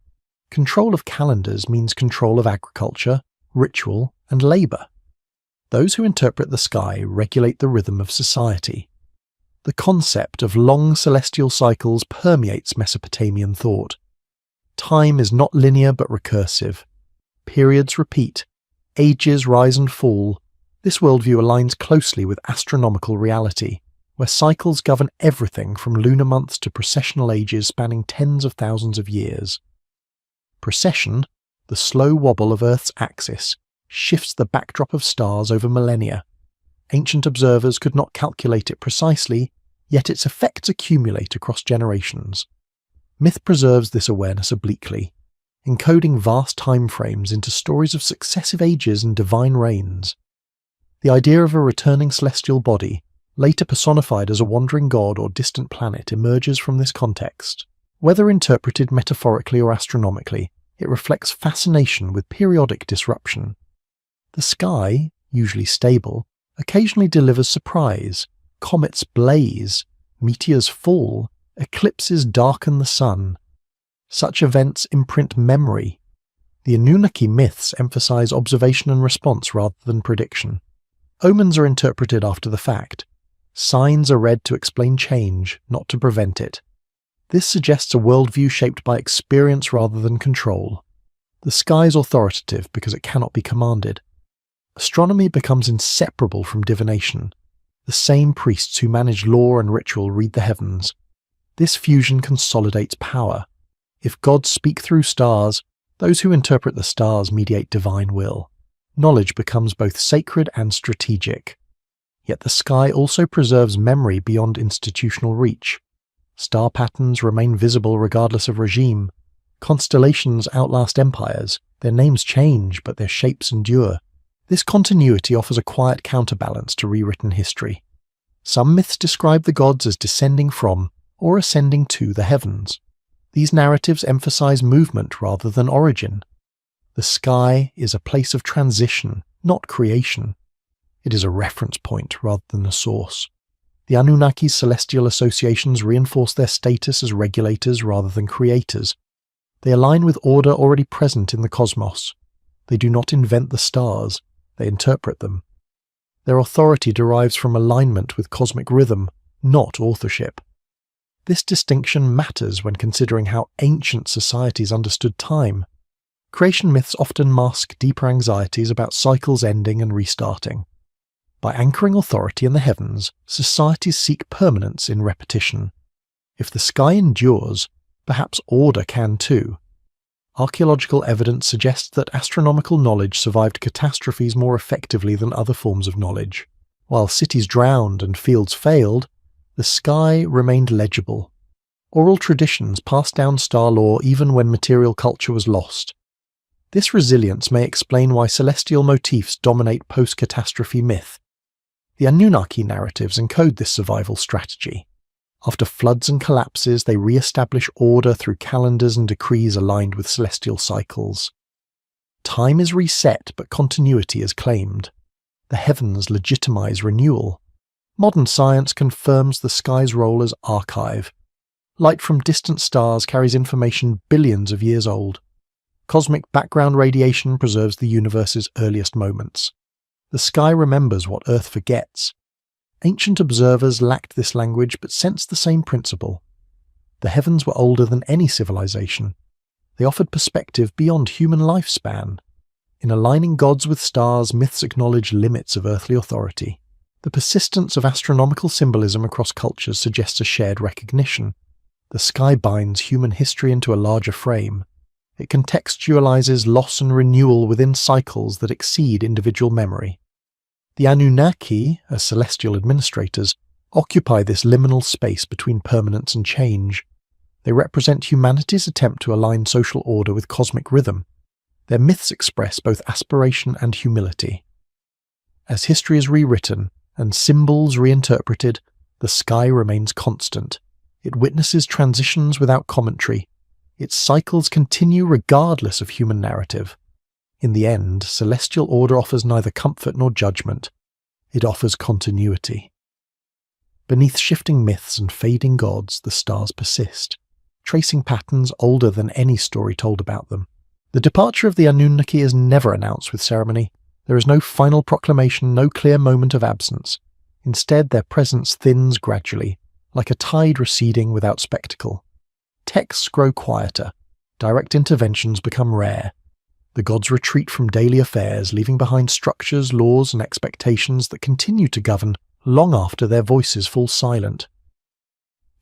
Control of calendars means control of agriculture, ritual, and labour. Those who interpret the sky regulate the rhythm of society. The concept of long celestial cycles permeates Mesopotamian thought. Time is not linear but recursive. Periods repeat. Ages rise and fall. This worldview aligns closely with astronomical reality, where cycles govern everything from lunar months to precessional ages spanning tens of thousands of years. Precession, the slow wobble of Earth's axis, shifts the backdrop of stars over millennia. Ancient observers could not calculate it precisely, yet its effects accumulate across generations. Myth preserves this awareness obliquely, encoding vast time frames into stories of successive ages and divine reigns. The idea of a returning celestial body, later personified as a wandering god or distant planet, emerges from this context. Whether interpreted metaphorically or astronomically, it reflects fascination with periodic disruption. The sky, usually stable, occasionally delivers surprise. Comets blaze, meteors fall, eclipses darken the sun. Such events imprint memory. The Anunnaki myths emphasize observation and response rather than prediction. Omens are interpreted after the fact. Signs are read to explain change, not to prevent it. This suggests a worldview shaped by experience rather than control. The sky is authoritative because it cannot be commanded. Astronomy becomes inseparable from divination. The same priests who manage law and ritual read the heavens. This fusion consolidates power. If gods speak through stars, those who interpret the stars mediate divine will. Knowledge becomes both sacred and strategic. Yet the sky also preserves memory beyond institutional reach. Star patterns remain visible regardless of regime. Constellations outlast empires. Their names change, but their shapes endure. This continuity offers a quiet counterbalance to rewritten history. Some myths describe the gods as descending from, or ascending to, the heavens. These narratives emphasize movement rather than origin. The sky is a place of transition, not creation. It is a reference point rather than a source. The Anunnaki's celestial associations reinforce their status as regulators rather than creators. They align with order already present in the cosmos. They do not invent the stars, they interpret them. Their authority derives from alignment with cosmic rhythm, not authorship. This distinction matters when considering how ancient societies understood time. Creation myths often mask deeper anxieties about cycles ending and restarting. By anchoring authority in the heavens, societies seek permanence in repetition. If the sky endures, perhaps order can too. Archaeological evidence suggests that astronomical knowledge survived catastrophes more effectively than other forms of knowledge. While cities drowned and fields failed, the sky remained legible. Oral traditions passed down star lore even when material culture was lost. This resilience may explain why celestial motifs dominate post-catastrophe myth. The Anunnaki narratives encode this survival strategy. After floods and collapses, they re-establish order through calendars and decrees aligned with celestial cycles. Time is reset, but continuity is claimed. The heavens legitimize renewal. Modern science confirms the sky's role as archive. Light from distant stars carries information billions of years old. Cosmic background radiation preserves the universe's earliest moments. The sky remembers what Earth forgets. Ancient observers lacked this language but sensed the same principle. The heavens were older than any civilization. They offered perspective beyond human lifespan. In aligning gods with stars, myths acknowledge limits of earthly authority. The persistence of astronomical symbolism across cultures suggests a shared recognition. The sky binds human history into a larger frame. It contextualizes loss and renewal within cycles that exceed individual memory. The Anunnaki, as celestial administrators, occupy this liminal space between permanence and change. They represent humanity's attempt to align social order with cosmic rhythm. Their myths express both aspiration and humility. As history is rewritten and symbols reinterpreted, the sky remains constant. It witnesses transitions without commentary. Its cycles continue regardless of human narrative. In the end, celestial order offers neither comfort nor judgment. It offers continuity. Beneath shifting myths and fading gods, the stars persist, tracing patterns older than any story told about them. The departure of the Anunnaki is never announced with ceremony. There is no final proclamation, no clear moment of absence. Instead, their presence thins gradually, like a tide receding without spectacle. Texts grow quieter. Direct interventions become rare. The gods retreat from daily affairs, leaving behind structures, laws, and expectations that continue to govern long after their voices fall silent.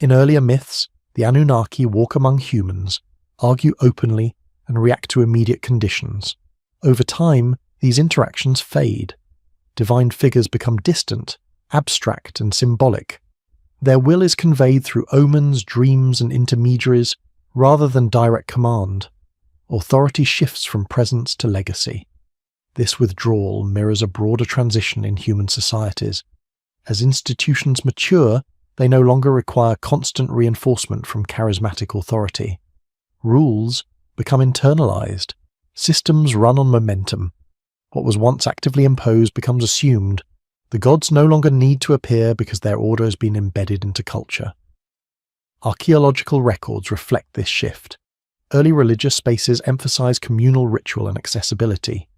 In earlier myths, the Anunnaki walk among humans, argue openly, and react to immediate conditions. Over time, these interactions fade. Divine figures become distant, abstract, and symbolic. Their will is conveyed through omens, dreams, and intermediaries, rather than direct command. Authority shifts from presence to legacy. This withdrawal mirrors a broader transition in human societies. As institutions mature, they no longer require constant reinforcement from charismatic authority. Rules become internalized. Systems run on momentum. What was once actively imposed becomes assumed. The gods no longer need to appear because their order has been embedded into culture. Archaeological records reflect this shift. Early religious spaces emphasize communal ritual and accessibility.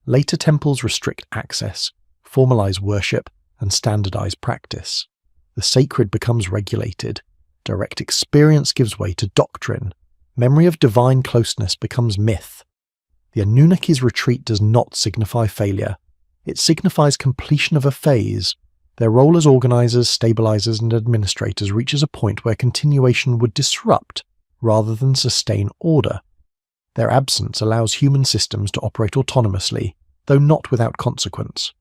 Later temples restrict access, formalize worship, and standardize practice. The sacred becomes regulated. Direct experience gives way to doctrine. Memory of divine closeness becomes myth. The Anunnaki's retreat does not signify failure. It signifies completion of a phase. Their role as organizers, stabilizers, and administrators reaches a point where continuation would disrupt rather than sustain order. Their absence allows human systems to operate autonomously, though not without consequence.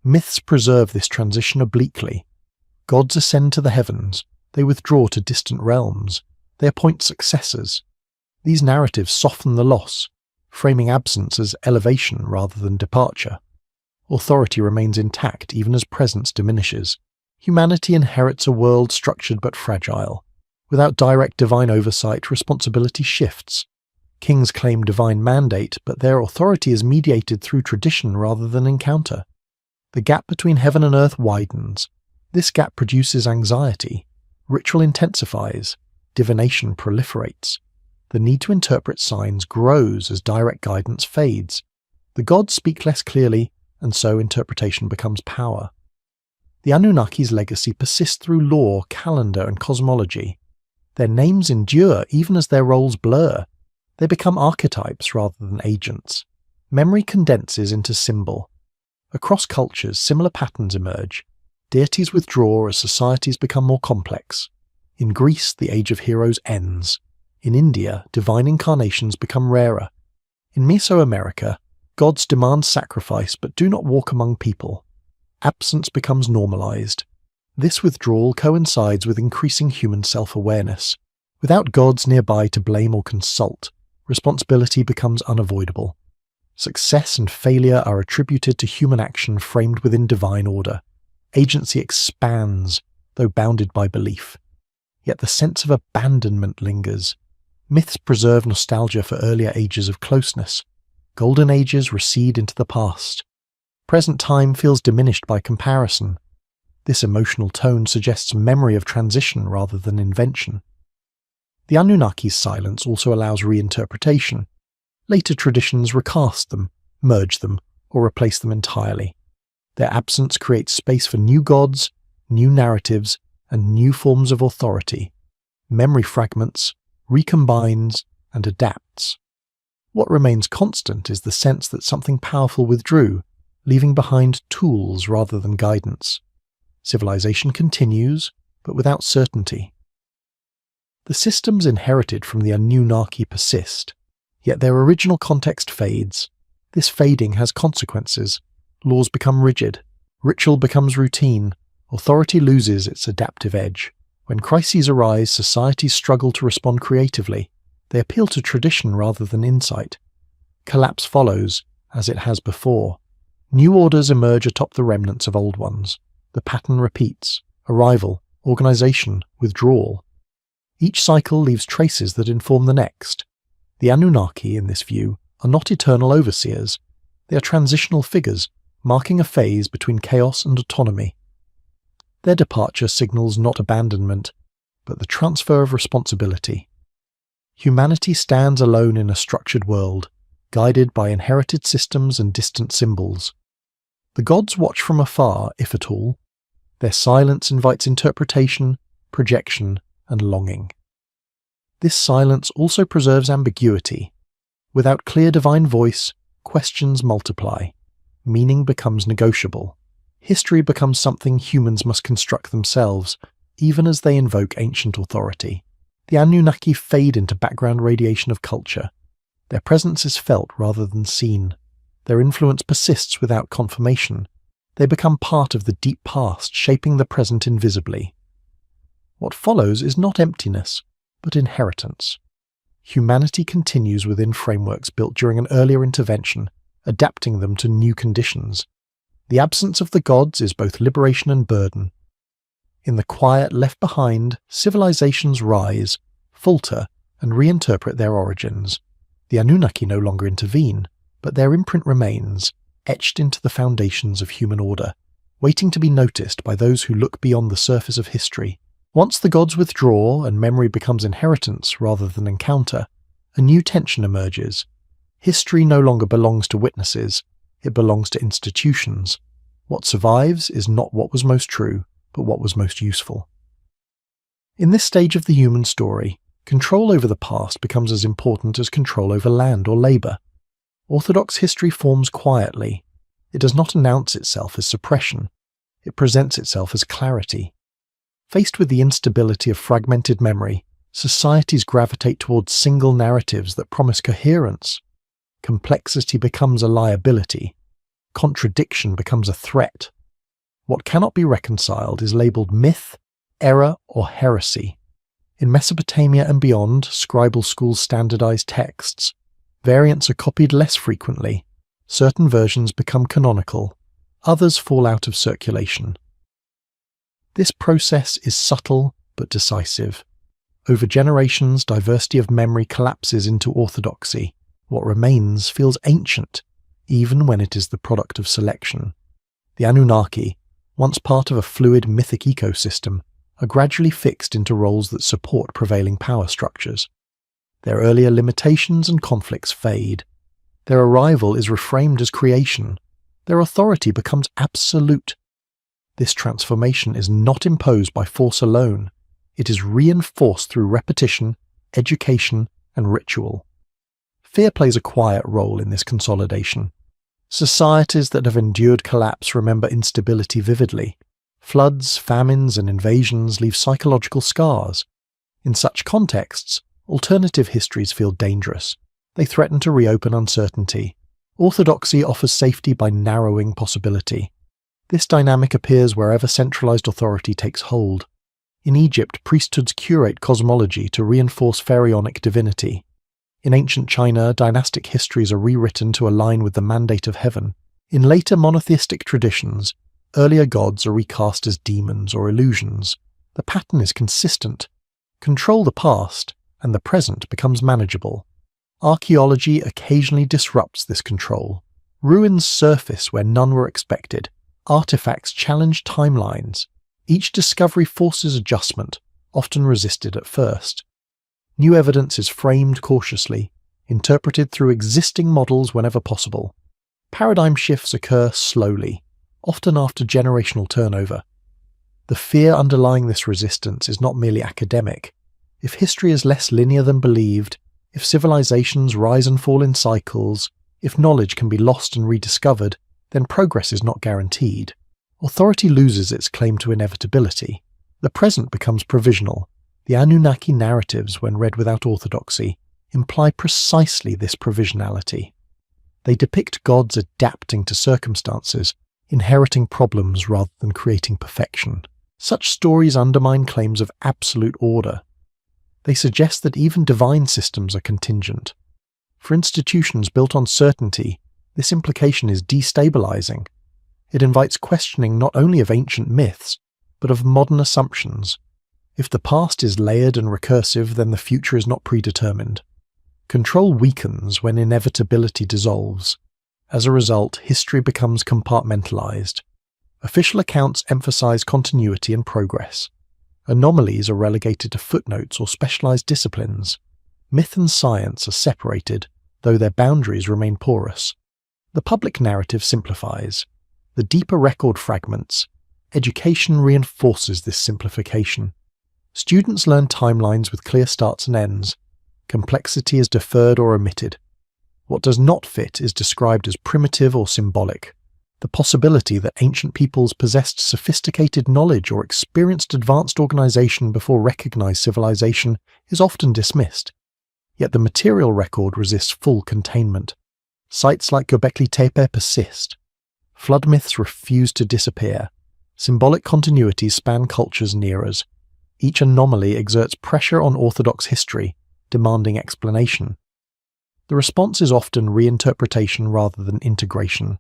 Myths preserve this transition obliquely. Gods ascend to the heavens. They withdraw to distant realms. They appoint successors. These narratives soften the loss, framing absence as elevation rather than departure. Authority remains intact even as presence diminishes. Humanity inherits a world structured but fragile. Without direct divine oversight, responsibility shifts. Kings claim divine mandate, but their authority is mediated through tradition rather than encounter. The gap between heaven and earth widens. This gap produces anxiety. Ritual intensifies. Divination proliferates. The need to interpret signs grows as direct guidance fades. The gods speak less clearly, and so interpretation becomes power. The Anunnaki's legacy persists through law, calendar, and cosmology. Their names endure even as their roles blur. They become archetypes rather than agents. Memory condenses into symbol. Across cultures, similar patterns emerge. Deities withdraw as societies become more complex. In Greece, the age of heroes ends. In India, divine incarnations become rarer. In Mesoamerica, gods demand sacrifice but do not walk among people. Absence becomes normalized. This withdrawal coincides with increasing human self-awareness. Without gods nearby to blame or consult, responsibility becomes unavoidable. Success and failure are attributed to human action framed within divine order. Agency expands, though bounded by belief. Yet the sense of abandonment lingers. Myths preserve nostalgia for earlier ages of closeness. Golden ages recede into the past. Present time feels diminished by comparison. This emotional tone suggests memory of transition rather than invention. The Anunnaki's silence also allows reinterpretation. Later traditions recast them, merge them, or replace them entirely. Their absence creates space for new gods, new narratives, and new forms of authority. Memory fragments, recombines, and adapts. What remains constant is the sense that something powerful withdrew, leaving behind tools rather than guidance. Civilization continues, but without certainty. The systems inherited from the Anunnaki persist, yet their original context fades. This fading has consequences. Laws become rigid. Ritual becomes routine. Authority loses its adaptive edge. When crises arise, societies struggle to respond creatively. They appeal to tradition rather than insight. Collapse follows, as it has before. New orders emerge atop the remnants of old ones. The pattern repeats: arrival, organization, withdrawal. Each cycle leaves traces that inform the next. The Anunnaki, in this view, are not eternal overseers. They are transitional figures, marking a phase between chaos and autonomy. Their departure signals not abandonment, but the transfer of responsibility. Humanity stands alone in a structured world, guided by inherited systems and distant symbols. The gods watch from afar, if at all. Their silence invites interpretation, projection, and longing. This silence also preserves ambiguity. Without clear divine voice, questions multiply. Meaning becomes negotiable. History becomes something humans must construct themselves, even as they invoke ancient authority. The Anunnaki fade into background radiation of culture. Their presence is felt rather than seen. Their influence persists without confirmation. They become part of the deep past, shaping the present invisibly. What follows is not emptiness, but inheritance. Humanity continues within frameworks built during an earlier intervention, adapting them to new conditions. The absence of the gods is both liberation and burden. In the quiet left behind, civilizations rise, falter, and reinterpret their origins. The Anunnaki no longer intervene, but their imprint remains, etched into the foundations of human order, waiting to be noticed by those who look beyond the surface of history. Once the gods withdraw and memory becomes inheritance rather than encounter, a new tension emerges. History no longer belongs to witnesses, it belongs to institutions. What survives is not what was most true, but what was most useful. In this stage of the human story, control over the past becomes as important as control over land or labour. Orthodox history forms quietly. It does not announce itself as suppression. It presents itself as clarity. Faced with the instability of fragmented memory, societies gravitate towards single narratives that promise coherence. Complexity becomes a liability. Contradiction becomes a threat. What cannot be reconciled is labelled myth, error, or heresy. In Mesopotamia and beyond, scribal schools standardize texts. Variants are copied less frequently. Certain versions become canonical. Others fall out of circulation. This process is subtle but decisive. Over generations, diversity of memory collapses into orthodoxy. What remains feels ancient, even when it is the product of selection. The Anunnaki, once part of a fluid mythic ecosystem, are gradually fixed into roles that support prevailing power structures. Their earlier limitations and conflicts fade. Their arrival is reframed as creation. Their authority becomes absolute. This transformation is not imposed by force alone. It is reinforced through repetition, education, and ritual. Fear plays a quiet role in this consolidation. Societies that have endured collapse remember instability vividly. Floods, famines, and invasions leave psychological scars. In such contexts, alternative histories feel dangerous. They threaten to reopen uncertainty. Orthodoxy offers safety by narrowing possibility. This dynamic appears wherever centralized authority takes hold. In Egypt, priesthoods curate cosmology to reinforce pharaonic divinity. In ancient China, dynastic histories are rewritten to align with the mandate of heaven. In later monotheistic traditions, earlier gods are recast as demons or illusions. The pattern is consistent. Control the past, and the present becomes manageable. Archaeology occasionally disrupts this control. Ruins surface where none were expected. Artifacts challenge timelines. Each discovery forces adjustment, often resisted at first. New evidence is framed cautiously, interpreted through existing models whenever possible. Paradigm shifts occur slowly, often after generational turnover. The fear underlying this resistance is not merely academic. If history is less linear than believed, if civilizations rise and fall in cycles, if knowledge can be lost and rediscovered, then progress is not guaranteed. Authority loses its claim to inevitability. The present becomes provisional. The Anunnaki narratives, when read without orthodoxy, imply precisely this provisionality. They depict gods adapting to circumstances, inheriting problems rather than creating perfection. Such stories undermine claims of absolute order. They suggest that even divine systems are contingent. For institutions built on certainty, this implication is destabilizing. It invites questioning not only of ancient myths, but of modern assumptions. If the past is layered and recursive, then the future is not predetermined. Control weakens when inevitability dissolves. As a result, history becomes compartmentalized. Official accounts emphasize continuity and progress. Anomalies are relegated to footnotes or specialized disciplines. Myth and science are separated, though their boundaries remain porous. The public narrative simplifies. The deeper record fragments. Education reinforces this simplification. Students learn timelines with clear starts and ends. Complexity is deferred or omitted. What does not fit is described as primitive or symbolic. The possibility that ancient peoples possessed sophisticated knowledge or experienced advanced organization before recognized civilization is often dismissed. Yet the material record resists full containment. Sites like Göbekli Tepe persist. Flood myths refuse to disappear. Symbolic continuities span cultures and eras. Each anomaly exerts pressure on orthodox history, demanding explanation. The response is often reinterpretation rather than integration.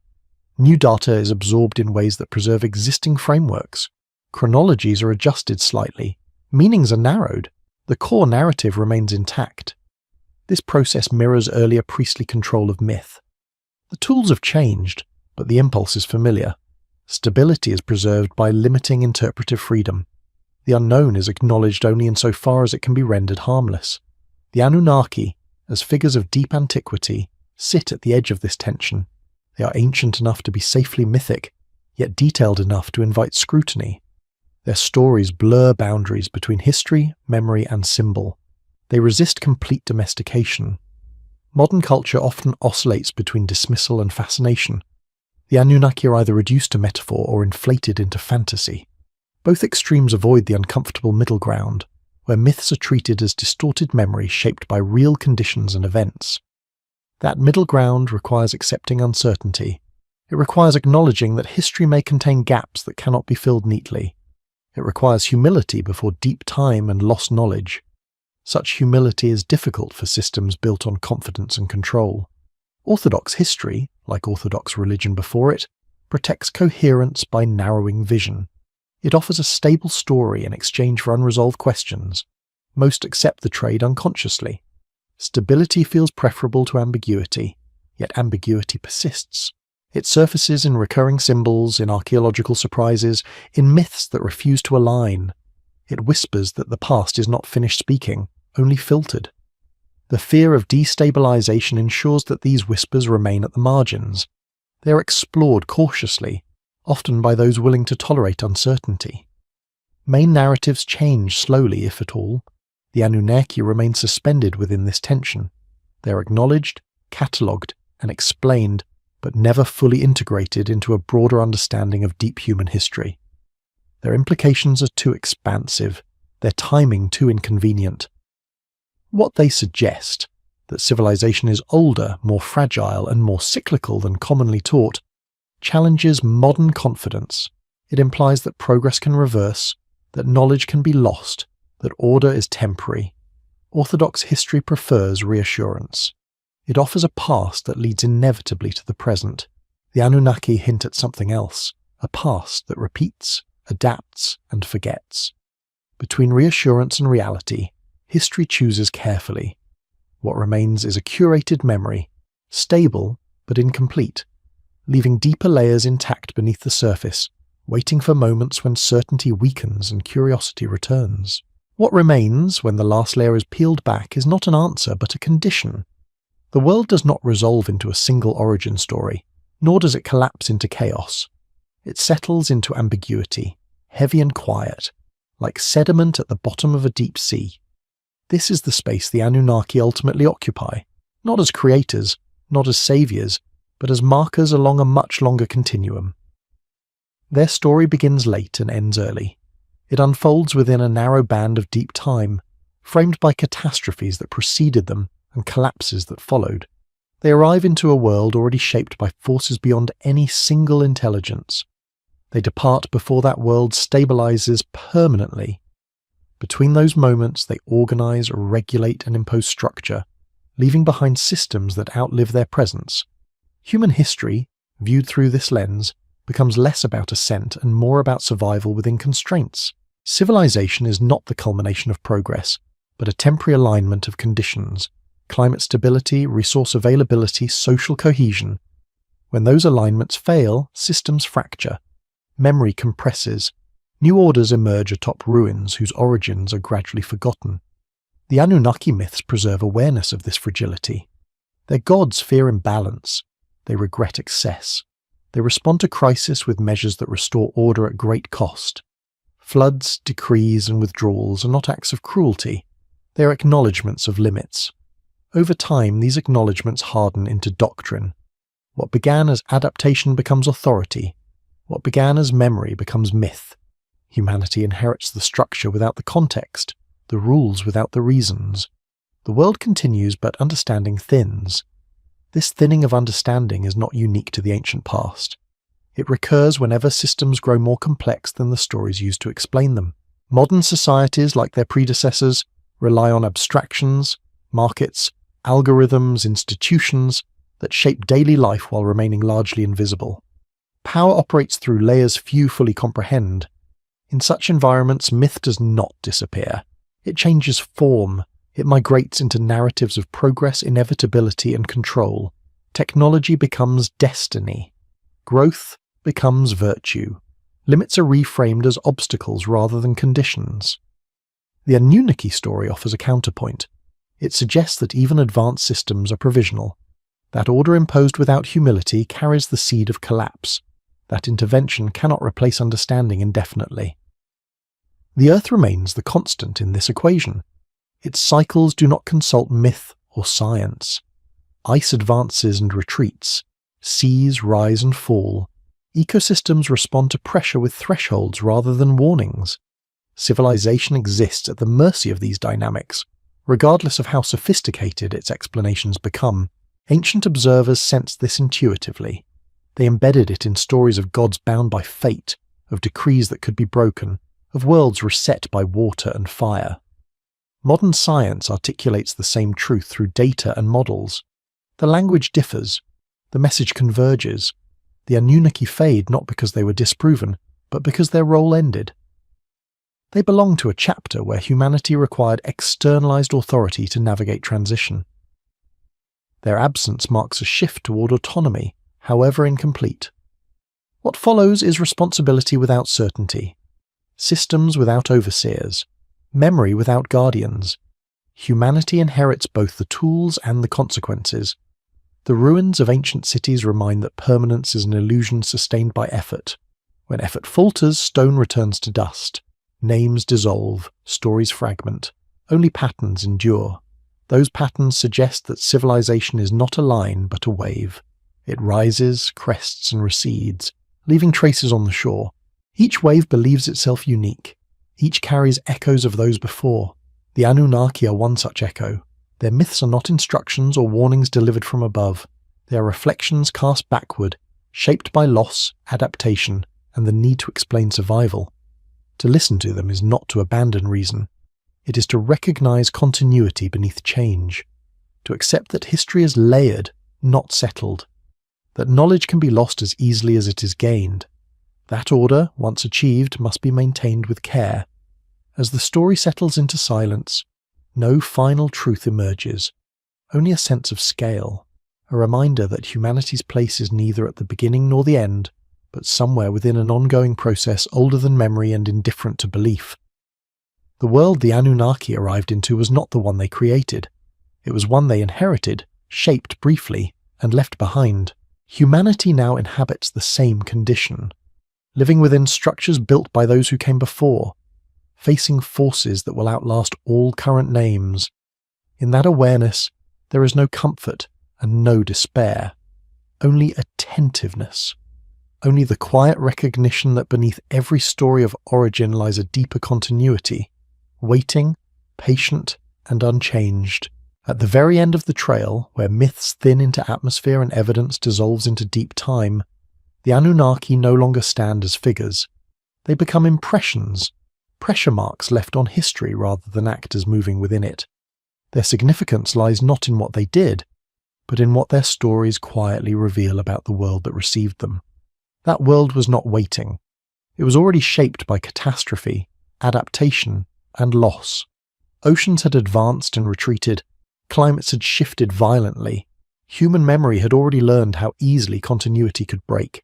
New data is absorbed in ways that preserve existing frameworks. Chronologies are adjusted slightly. Meanings are narrowed. The core narrative remains intact. This process mirrors earlier priestly control of myth. The tools have changed, but the impulse is familiar. Stability is preserved by limiting interpretive freedom. The unknown is acknowledged only insofar as it can be rendered harmless. The Anunnaki, as figures of deep antiquity, sit at the edge of this tension. They are ancient enough to be safely mythic, yet detailed enough to invite scrutiny. Their stories blur boundaries between history, memory, and symbol. They resist complete domestication. Modern culture often oscillates between dismissal and fascination. The Anunnaki are either reduced to metaphor or inflated into fantasy. Both extremes avoid the uncomfortable middle ground, where myths are treated as distorted memories shaped by real conditions and events. That middle ground requires accepting uncertainty. It requires acknowledging that history may contain gaps that cannot be filled neatly. It requires humility before deep time and lost knowledge. Such humility is difficult for systems built on confidence and control. Orthodox history, like orthodox religion before it, protects coherence by narrowing vision. It offers a stable story in exchange for unresolved questions. Most accept the trade unconsciously. Stability feels preferable to ambiguity, yet ambiguity persists. It surfaces in recurring symbols, in archaeological surprises, in myths that refuse to align. It whispers that the past is not finished speaking, only filtered. The fear of destabilization ensures that these whispers remain at the margins. They are explored cautiously, often by those willing to tolerate uncertainty. Main narratives change slowly, if at all. The Anunnaki remain suspended within this tension. They are acknowledged, catalogued, and explained, but never fully integrated into a broader understanding of deep human history. Their implications are too expansive, their timing too inconvenient. What they suggest, that civilization is older, more fragile, and more cyclical than commonly taught, challenges modern confidence. It implies that progress can reverse, that knowledge can be lost, that order is temporary. Orthodox history prefers reassurance. It offers a past that leads inevitably to the present. The Anunnaki hint at something else, a past that repeats, adapts, and forgets. Between reassurance and reality, history chooses carefully. What remains is a curated memory, stable but incomplete, leaving deeper layers intact beneath the surface, waiting for moments when certainty weakens and curiosity returns. What remains when the last layer is peeled back is not an answer but a condition. The world does not resolve into a single origin story, nor does it collapse into chaos. It settles into ambiguity, heavy and quiet, like sediment at the bottom of a deep sea. This is the space the Anunnaki ultimately occupy, not as creators, not as saviors, but as markers along a much longer continuum. Their story begins late and ends early. It unfolds within a narrow band of deep time, framed by catastrophes that preceded them and collapses that followed. They arrive into a world already shaped by forces beyond any single intelligence. They depart before that world stabilizes permanently. Between those moments, they organize, regulate, and impose structure, leaving behind systems that outlive their presence. Human history, viewed through this lens, becomes less about ascent and more about survival within constraints. Civilization is not the culmination of progress, but a temporary alignment of conditions. climate stability, resource availability, social cohesion. When those alignments fail, systems fracture. Memory compresses. New orders emerge atop ruins whose origins are gradually forgotten. The Anunnaki myths preserve awareness of this fragility. Their gods fear imbalance. They regret excess. They respond to crisis with measures that restore order at great cost. Floods, decrees, and withdrawals are not acts of cruelty. They are acknowledgements of limits. Over time, these acknowledgements harden into doctrine. What began as adaptation becomes authority. What began as memory becomes myth. Humanity inherits the structure without the context, the rules without the reasons. The world continues, but understanding thins. This thinning of understanding is not unique to the ancient past. It recurs whenever systems grow more complex than the stories used to explain them. Modern societies, like their predecessors, rely on abstractions, markets, algorithms, institutions that shape daily life while remaining largely invisible. Power operates through layers few fully comprehend. In such environments, myth does not disappear. It changes form. It migrates into narratives of progress, inevitability, and control. Technology becomes destiny. Growth becomes virtue. Limits are reframed as obstacles rather than conditions. The Anunnaki story offers a counterpoint. It suggests that even advanced systems are provisional. That order imposed without humility carries the seed of collapse. That intervention cannot replace understanding indefinitely. The Earth remains the constant in this equation. Its cycles do not consult myth or science. Ice advances and retreats. Seas rise and fall. Ecosystems respond to pressure with thresholds rather than warnings. Civilization exists at the mercy of these dynamics, regardless of how sophisticated its explanations become. Ancient observers sensed this intuitively. They embedded it in stories of gods bound by fate, of decrees that could be broken, of worlds reset by water and fire. Modern science articulates the same truth through data and models. The language differs. The message converges. The Anunnaki fade not because they were disproven, but because their role ended. They belong to a chapter where humanity required externalized authority to navigate transition. Their absence marks a shift toward autonomy, however incomplete. What follows is responsibility without certainty, systems without overseers, memory without guardians. Humanity inherits both the tools and the consequences. The ruins of ancient cities remind that permanence is an illusion sustained by effort. When effort falters, stone returns to dust. Names dissolve, stories fragment. Only patterns endure. Those patterns suggest that civilization is not a line but a wave. It rises, crests, and recedes, leaving traces on the shore. Each wave believes itself unique. Each carries echoes of those before. The Anunnaki are one such echo. Their myths are not instructions or warnings delivered from above. They are reflections cast backward, shaped by loss, adaptation, and the need to explain survival. To listen to them is not to abandon reason. It is to recognize continuity beneath change, to accept that history is layered, not settled, that knowledge can be lost as easily as it is gained. That order, once achieved, must be maintained with care. As the story settles into silence, no final truth emerges, only a sense of scale, a reminder that humanity's place is neither at the beginning nor the end, but somewhere within an ongoing process older than memory and indifferent to belief. The world the Anunnaki arrived into was not the one they created. It was one they inherited, shaped briefly, and left behind. Humanity now inhabits the same condition, living within structures built by those who came before, facing forces that will outlast all current names. In that awareness, there is no comfort and no despair, only attentiveness, only the quiet recognition that beneath every story of origin lies a deeper continuity, waiting, patient, and unchanged. At the very end of the trail, where myths thin into atmosphere and evidence dissolves into deep time, the Anunnaki no longer stand as figures. They become impressions, pressure marks left on history rather than actors moving within it. Their significance lies not in what they did, but in what their stories quietly reveal about the world that received them. That world was not waiting. It was already shaped by catastrophe, adaptation, and loss. Oceans had advanced and retreated. Climates had shifted violently. Human memory had already learned how easily continuity could break.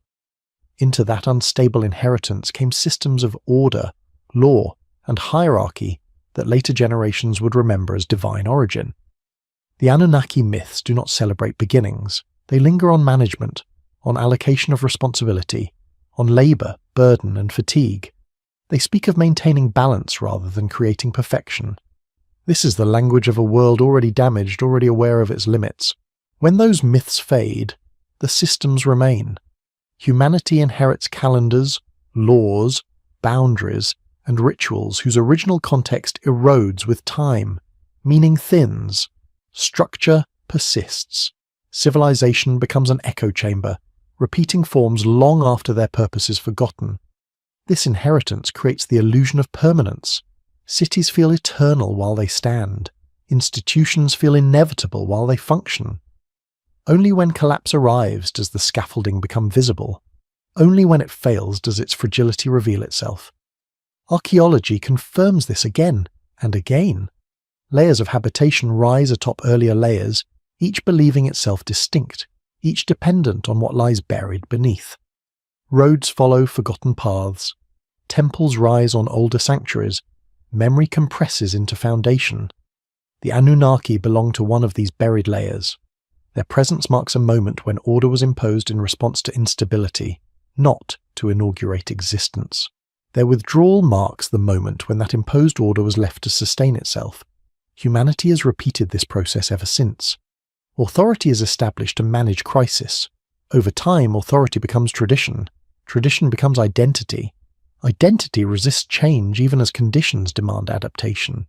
Into that unstable inheritance came systems of order, law, and hierarchy that later generations would remember as divine origin. The Anunnaki myths do not celebrate beginnings. They linger on management, on allocation of responsibility, on labour, burden, and fatigue. They speak of maintaining balance rather than creating perfection. This is the language of a world already damaged, already aware of its limits. When those myths fade, the systems remain. Humanity inherits calendars, laws, boundaries, and rituals whose original context erodes with time, meaning thins. Structure persists. Civilization becomes an echo chamber, repeating forms long after their purpose is forgotten. This inheritance creates the illusion of permanence. Cities feel eternal while they stand. Institutions feel inevitable while they function. Only when collapse arrives does the scaffolding become visible. Only when it fails does its fragility reveal itself. Archaeology confirms this again and again. Layers of habitation rise atop earlier layers, each believing itself distinct, each dependent on what lies buried beneath. Roads follow forgotten paths. Temples rise on older sanctuaries. Memory compresses into foundation. The Anunnaki belong to one of these buried layers. Their presence marks a moment when order was imposed in response to instability, not to inaugurate existence. Their withdrawal marks the moment when that imposed order was left to sustain itself. Humanity has repeated this process ever since. Authority is established to manage crisis. Over time, authority becomes tradition. Tradition becomes identity. Identity resists change even as conditions demand adaptation.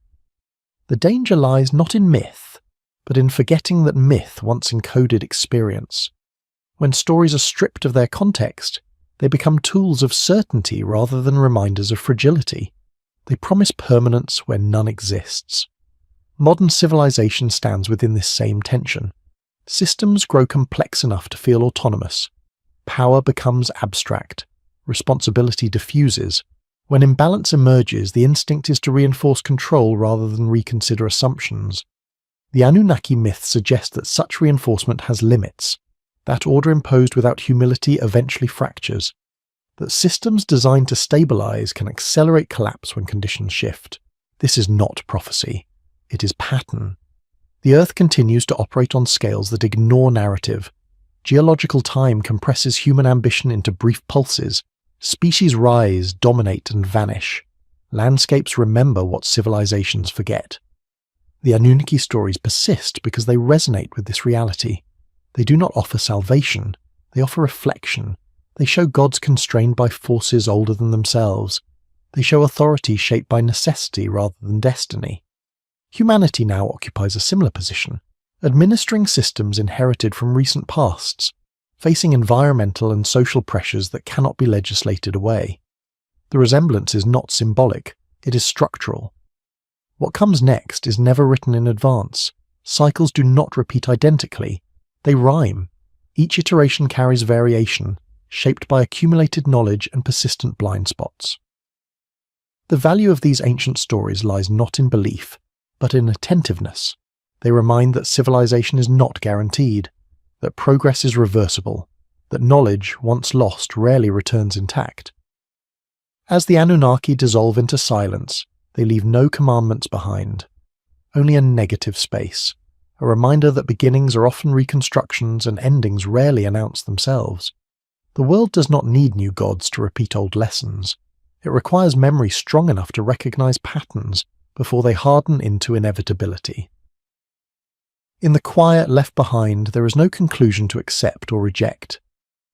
The danger lies not in myth, but in forgetting that myth once encoded experience. When stories are stripped of their context, they become tools of certainty rather than reminders of fragility. They promise permanence where none exists. Modern civilization stands within this same tension. Systems grow complex enough to feel autonomous. Power becomes abstract. Responsibility diffuses. When imbalance emerges, the instinct is to reinforce control rather than reconsider assumptions. The Anunnaki myth suggests that such reinforcement has limits. That order imposed without humility eventually fractures. That systems designed to stabilize can accelerate collapse when conditions shift. This is not prophecy. It is pattern. The Earth continues to operate on scales that ignore narrative. Geological time compresses human ambition into brief pulses. Species rise, dominate, and vanish. Landscapes remember what civilizations forget. The Anunnaki stories persist because they resonate with this reality. They do not offer salvation. They offer reflection. They show gods constrained by forces older than themselves. They show authority shaped by necessity rather than destiny. Humanity now occupies a similar position, administering systems inherited from recent pasts, facing environmental and social pressures that cannot be legislated away. The resemblance is not symbolic, it is structural. What comes next is never written in advance. Cycles do not repeat identically, they rhyme. Each iteration carries variation, shaped by accumulated knowledge and persistent blind spots. The value of these ancient stories lies not in belief, but in attentiveness. They remind that civilization is not guaranteed, that progress is reversible, that knowledge, once lost, rarely returns intact. As the Anunnaki dissolve into silence, they leave no commandments behind, only a negative space, a reminder that beginnings are often reconstructions and endings rarely announce themselves. The world does not need new gods to repeat old lessons. It requires memory strong enough to recognize patterns before they harden into inevitability. In the quiet left behind, there is no conclusion to accept or reject,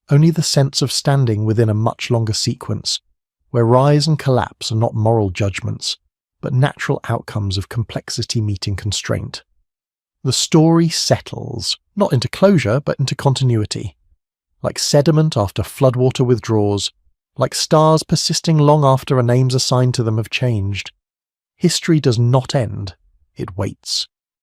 only the sense of standing within a much longer sequence, where rise and collapse are not moral judgments, but natural outcomes of complexity meeting constraint. The story settles, not into closure, but into continuity. Like sediment after floodwater withdraws, like stars persisting long after a names assigned to them have changed. History does not end, it waits.